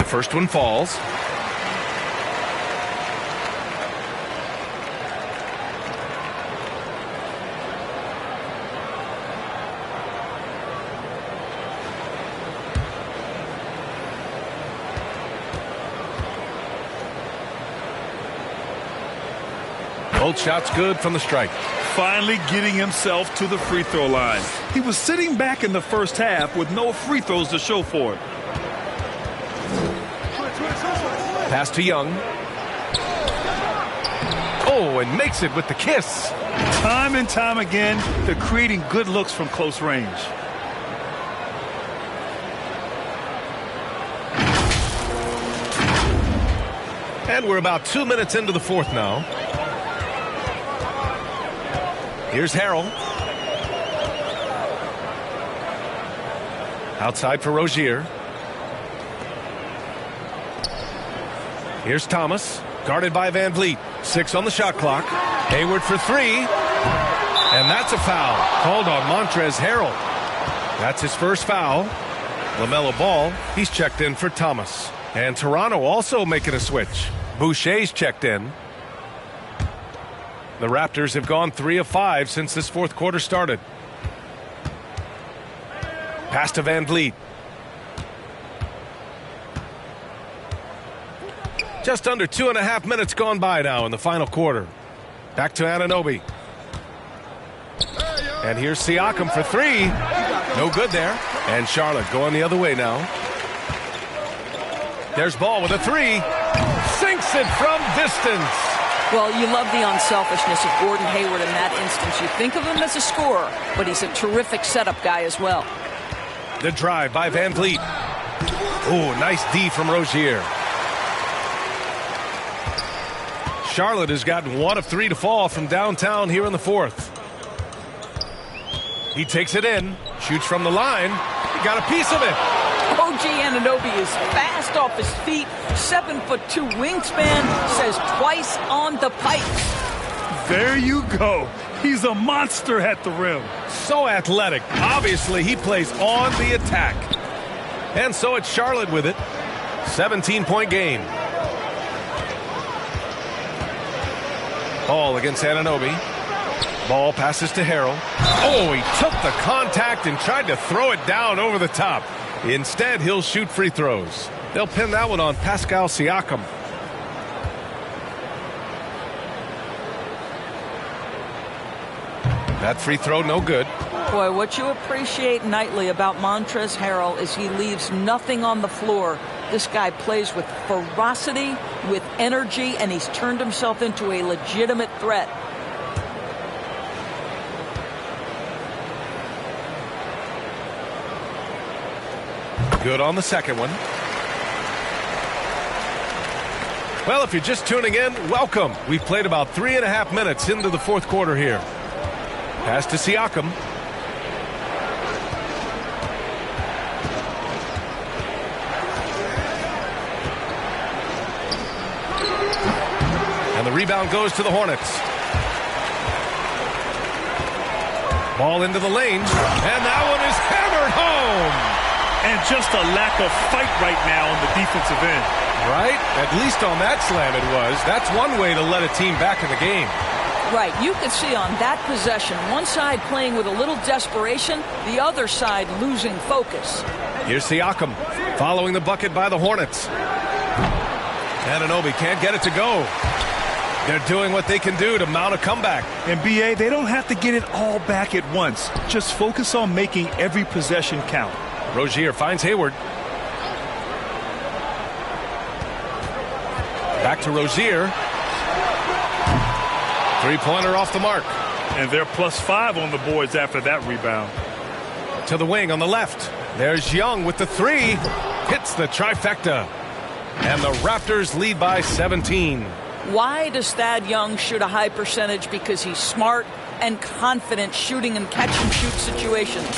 First one falls. Both shots good from the strike. Finally getting himself to the free throw line. He was sitting back in the first half with no free throws to show for it. Pass to Young. Oh, and makes it with the kiss. Time and time again, they're creating good looks from close range. And we're about 2 minutes into the fourth now. Here's Harrell. Outside for Rozier. Here's Thomas, guarded by Van Vliet. 6 on the shot clock. Hayward for 3. And that's a foul called on Montrezl Harrell. That's his first foul. LaMelo Ball, he's checked in for Thomas. And Toronto also making a switch. Boucher's checked in. The Raptors have gone 3 of 5 since this fourth quarter started. Pass to Van Vliet. Just under 2.5 minutes gone by now in the final quarter. Back to Anunoby. And here's Siakam for 3. No good there. And Charlotte going the other way now. There's Ball with a 3. Sinks it from distance. Well, you love the unselfishness of Gordon Hayward in that instance. You think of him as a scorer, but he's a terrific setup guy as well. The drive by Van Vliet. Oh, nice D from Rozier. Charlotte has gotten 1 of 3 to fall from downtown here in the fourth. He takes it in, shoots from the line. He got a piece of it. OG Anunoby is fast off his feet, 7'2" wingspan, says twice on the pipe. There you go. He's a monster at the rim. So athletic. Obviously, he plays on the attack. And so it's Charlotte with it. 17-point game. Ball against Anunoby. Ball passes to Harrell. Oh, he took the contact and tried to throw it down over the top. Instead, he'll shoot free throws. They'll pin that one on Pascal Siakam. That free throw, no good. Boy, what you appreciate nightly about Montrezl Harrell is he leaves nothing on the floor. This guy plays with ferocity, with energy, and he's turned himself into a legitimate threat. Good on the second one. Well, if you're just tuning in, welcome. We've played about 3.5 minutes into the fourth quarter here. Pass to Siakam. And the rebound goes to the Hornets. Ball into the lane. And that one is hammered home. And just a lack of fight right now on the defensive end. Right? At least on that slam it was. That's one way to let a team back in the game. Right. You could see on that possession, one side playing with a little desperation, the other side losing focus. Here's Siakam following the bucket by the Hornets. Anunoby can't get it to go. They're doing what they can do to mount a comeback. And BA, they don't have to get it all back at once. Just focus on making every possession count. Rozier finds Hayward. Back to Rozier. Three-pointer off the mark. And they're +5 on the boards after that rebound. To the wing on the left. There's Young with the 3. Hits the trifecta. And the Raptors lead by 17. Why does Thad Young shoot a high percentage? Because he's smart and confident shooting in catch-and-shoot situations.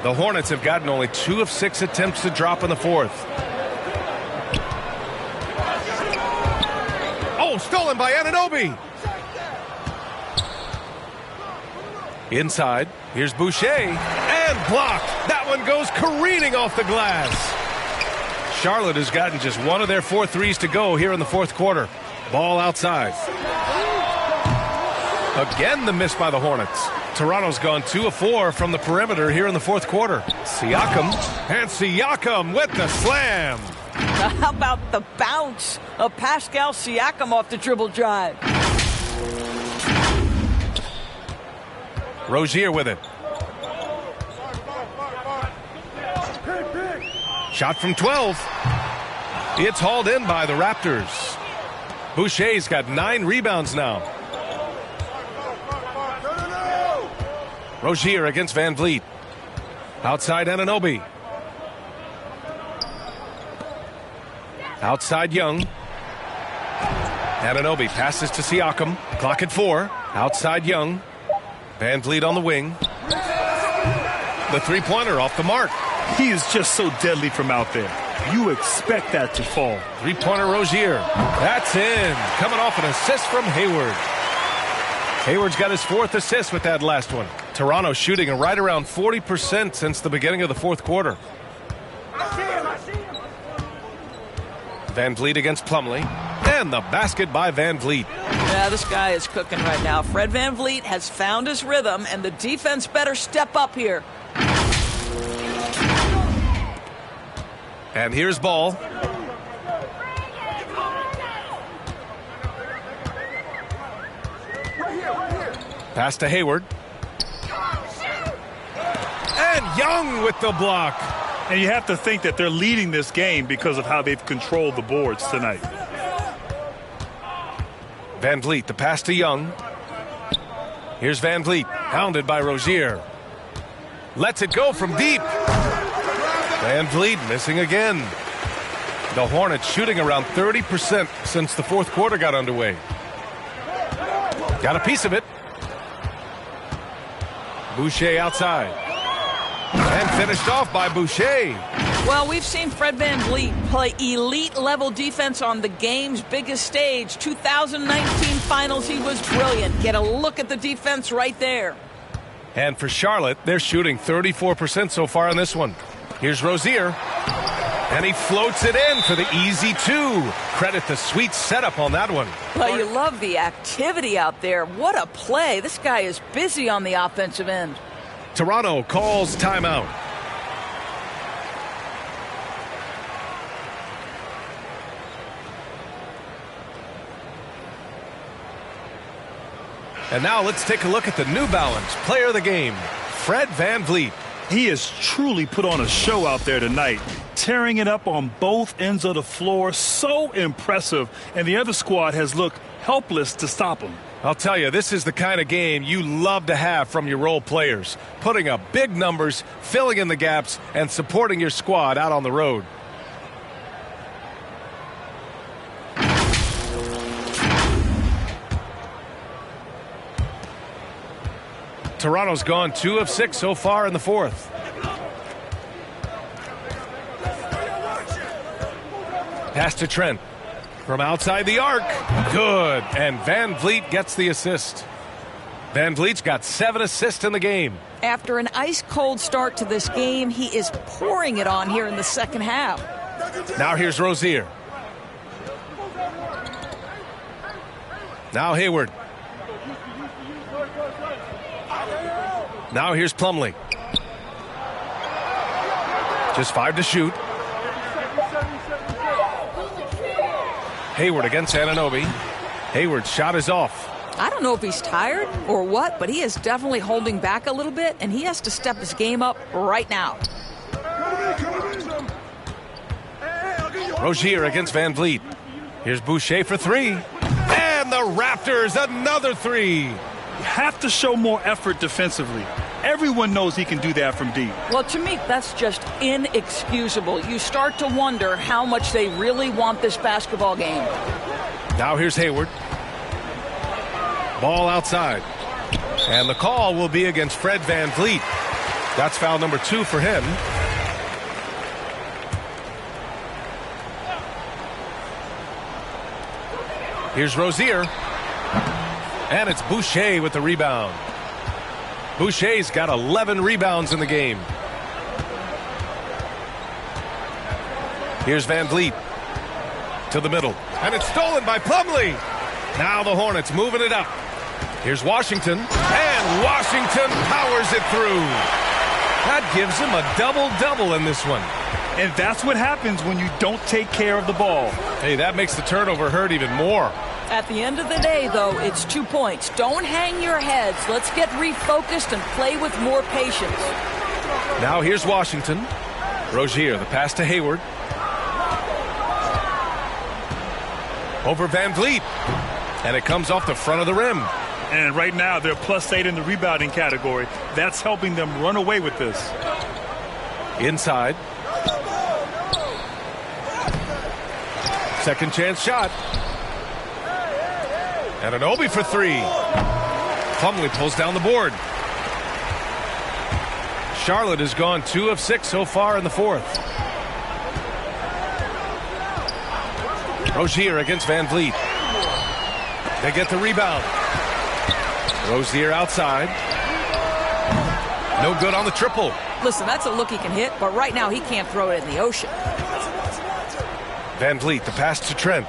The Hornets have gotten only 2 of 6 attempts to drop in the fourth. Oh, stolen by Anunoby. Inside, here's Boucher. And blocked. That one goes careening off the glass. Charlotte has gotten just 1 of their 4 threes to go here in the fourth quarter. Ball outside. Again, the miss by the Hornets. Toronto's gone 2 of 4 from the perimeter here in the fourth quarter. Siakam, and Siakam with the slam. How about the bounce of Pascal Siakam off the dribble drive? Rozier with it. Shot from 12. It's hauled in by the Raptors. Boucher's got 9 rebounds now. Rozier against Van Vliet. Outside Anunoby. Outside Young. Anunoby passes to Siakam. Clock at 4. Outside Young. Van Vliet on the wing. The three-pointer off the mark. He is just so deadly from out there. You expect that to fall. Three-pointer Rozier. That's in. Coming off an assist from Hayward. Hayward's got his 4th assist with that last one. Toronto shooting right around 40% since the beginning of the 4th quarter. Van Vliet against Plumlee. And the basket by Van Vliet. Yeah, this guy is cooking right now. Fred Van Vliet has found his rhythm, and the defense better step up here. And here's Ball. Pass to Hayward. And Young with the block. And you have to think that they're leading this game because of how they've controlled the boards tonight. Van Vliet, the pass to Young. Here's Van Vliet, hounded by Rozier. Lets it go from deep. Van Vliet missing again. The Hornets shooting around 30% since the 4th quarter got underway. Got a piece of it. Boucher outside. And finished off by Boucher. Well, we've seen Fred Van Vliet play elite-level defense on the game's biggest stage. 2019 Finals, he was brilliant. Get a look at the defense right there. And for Charlotte, they're shooting 34% so far in this one. Here's Rozier. And he floats it in for the easy 2. Credit the sweet setup on that one. Well, you love the activity out there. What a play. This guy is busy on the offensive end. Toronto calls timeout. And now let's take a look at the New Balance player of the game, Fred Van Vliet. He has truly put on a show out there tonight, tearing it up on both ends of the floor. So impressive, and the other squad has looked helpless to stop him. I'll tell you, this is the kind of game you love to have from your role players, putting up big numbers, filling in the gaps, and supporting your squad out on the road. Toronto's gone 2 of 6 so far in the 4th. Pass to Trent. From outside the arc. Good. And Van Vliet gets the assist. Van Vliet's got 7 assists in the game. After an ice-cold start to this game, he is pouring it on here in the second half. Now here's Rozier. Now Hayward. Now here's Plumlee. Just 5 to shoot. Hayward against Anunoby. Hayward's shot is off. I don't know if he's tired or what, but he is definitely holding back a little bit, and he has to step his game up right now. Rozier against Van Vliet. Here's Boucher for 3. And the Raptors, another 3. You have to show more effort defensively. Everyone knows he can do that from deep. Well, to me, that's just inexcusable. You start to wonder how much they really want this basketball game. Now here's Hayward. Ball outside. And the call will be against Fred Van Vliet. That's foul number 2 for him. Here's Rozier. And it's Boucher with the rebound. Boucher's got 11 rebounds in the game. Here's Van Vliet to the middle. And it's stolen by Plumlee. Now the Hornets moving it up. Here's Washington. And Washington powers it through. That gives him a double-double in this one. And that's what happens when you don't take care of the ball. Hey, that makes the turnover hurt even more. At the end of the day, though, it's 2 points. Don't hang your heads. Let's get refocused and play with more patience. Now here's Washington. Rozier, the pass to Hayward. Over Van Vliet. And it comes off the front of the rim. And right now, they're +8 in the rebounding category. That's helping them run away with this. Inside. Second chance shot. And Anunoby for three. Plumlee pulls down the board. Charlotte has gone 2 of 6 so far in the fourth. Rozier against Van Vliet. They get the rebound. Rozier outside. No good on the triple. Listen, that's a look he can hit, but right now he can't throw it in the ocean. Van Vliet, the pass to Trent.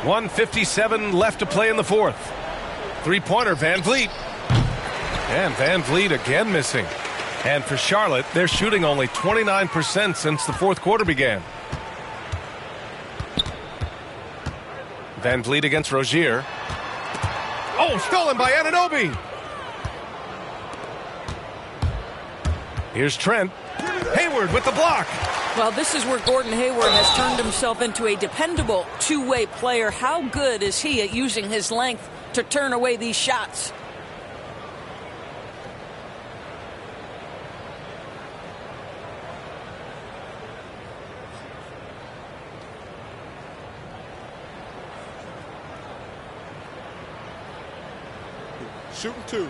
1:57 left to play in the fourth. Three-pointer, Van Vliet. And Van Vliet again missing. And for Charlotte, they're shooting only 29% since the fourth quarter began. Van Vliet against Rozier. Oh, stolen by Anunoby. Here's Trent. Hayward with the block. Well, this is where Gordon Hayward has turned himself into a dependable two-way player. How good is he at using his length to turn away these shots? Shooting two.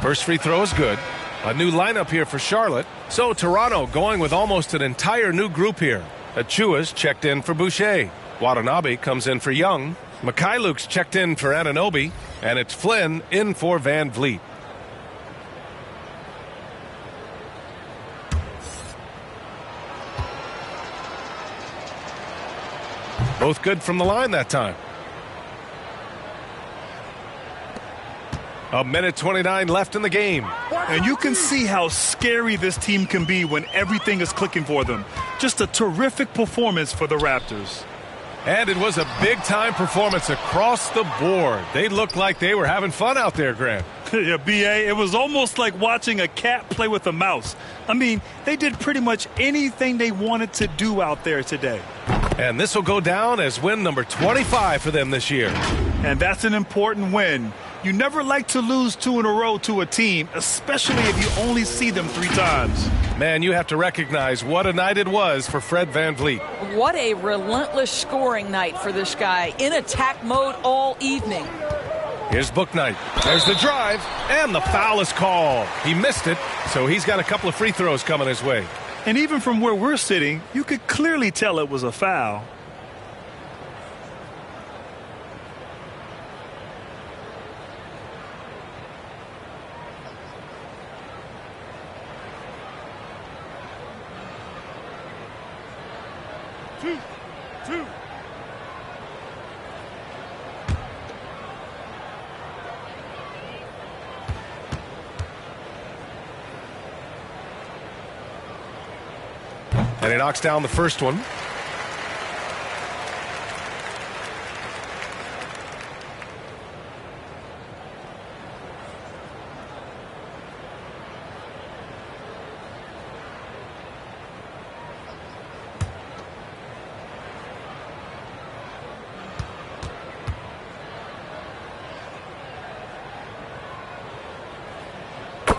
First free throw is good. A new lineup here for Charlotte. So Toronto going with almost an entire new group here. Achua's checked in for Boucher. Watanabe comes in for Young. Mikhailuk's checked in for Anunoby. And it's Flynn in for Van Vliet. Both good from the line that time. A minute 29 left in the game. And you can see how scary this team can be when everything is clicking for them. Just a terrific performance for the Raptors. And it was a big-time performance across the board. They looked like they were having fun out there, Grant. Yeah, B.A., it was almost like watching a cat play with a mouse. I mean, they did pretty much anything they wanted to do out there today. And this will go down as win number 25 for them this year. And that's an important win. You never like to lose 2 in a row to a team, especially if you only see them 3 times. Man, you have to recognize what a night it was for Fred Van Vliet. What a relentless scoring night for this guy. In attack mode all evening. Here's Bouknight. There's the drive, and the foul is called. He missed it, so he's got a couple of free throws coming his way. And even from where we're sitting, you could clearly tell it was a foul. Two. And he knocks down the first one.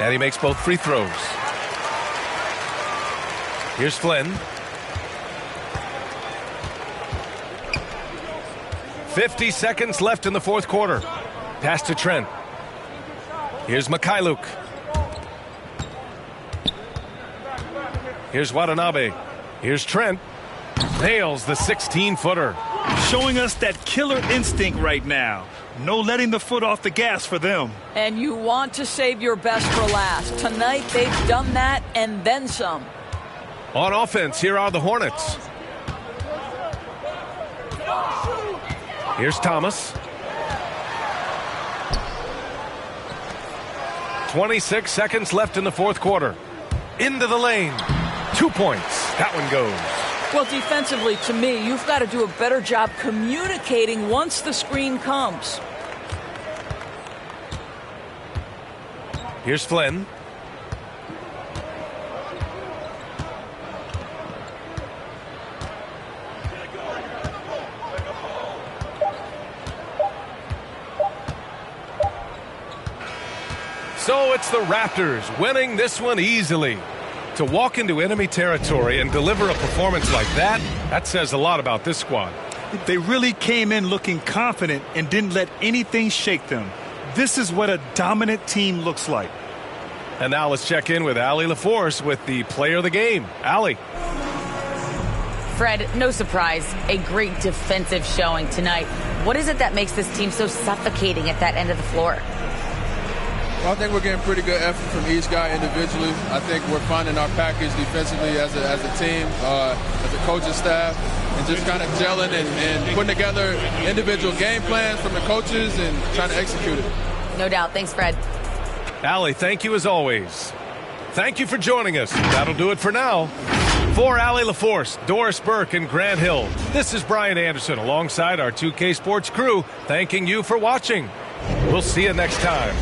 And he makes both free throws. Here's Flynn. 50 seconds left in the fourth quarter. Pass to Trent. Here's Mikhailuk. Here's Watanabe. Here's Trent. Nails the 16-footer. Showing us that killer instinct right now. No letting the foot off the gas for them. And you want to save your best for last. Tonight they've done that and then some. On offense, here are the Hornets. Here's Thomas. 26 seconds left in the fourth quarter. Into the lane. 2 points. That one goes. Well, defensively, to me, you've got to do a better job communicating once the screen comes. Here's Flynn. So it's the Raptors winning this one easily. To walk into enemy territory and deliver a performance like that, that says a lot about this squad. They really came in looking confident and didn't let anything shake them. This is what a dominant team looks like. And now let's check in with Allie LaForce with the player of the game. Allie. Fred, no surprise, a great defensive showing tonight. What is it that makes this team so suffocating at that end of the floor? Well, I think we're getting pretty good effort from each guy individually. I think we're finding our package defensively as a team, as a coaching staff, and just kind of gelling and putting together individual game plans from the coaches and trying to execute it. No doubt. Thanks, Fred. Allie, thank you as always. Thank you for joining us. That'll do it for now. For Allie LaForce, Doris Burke, and Grant Hill, this is Brian Anderson alongside our 2K Sports crew, thanking you for watching. We'll see you next time.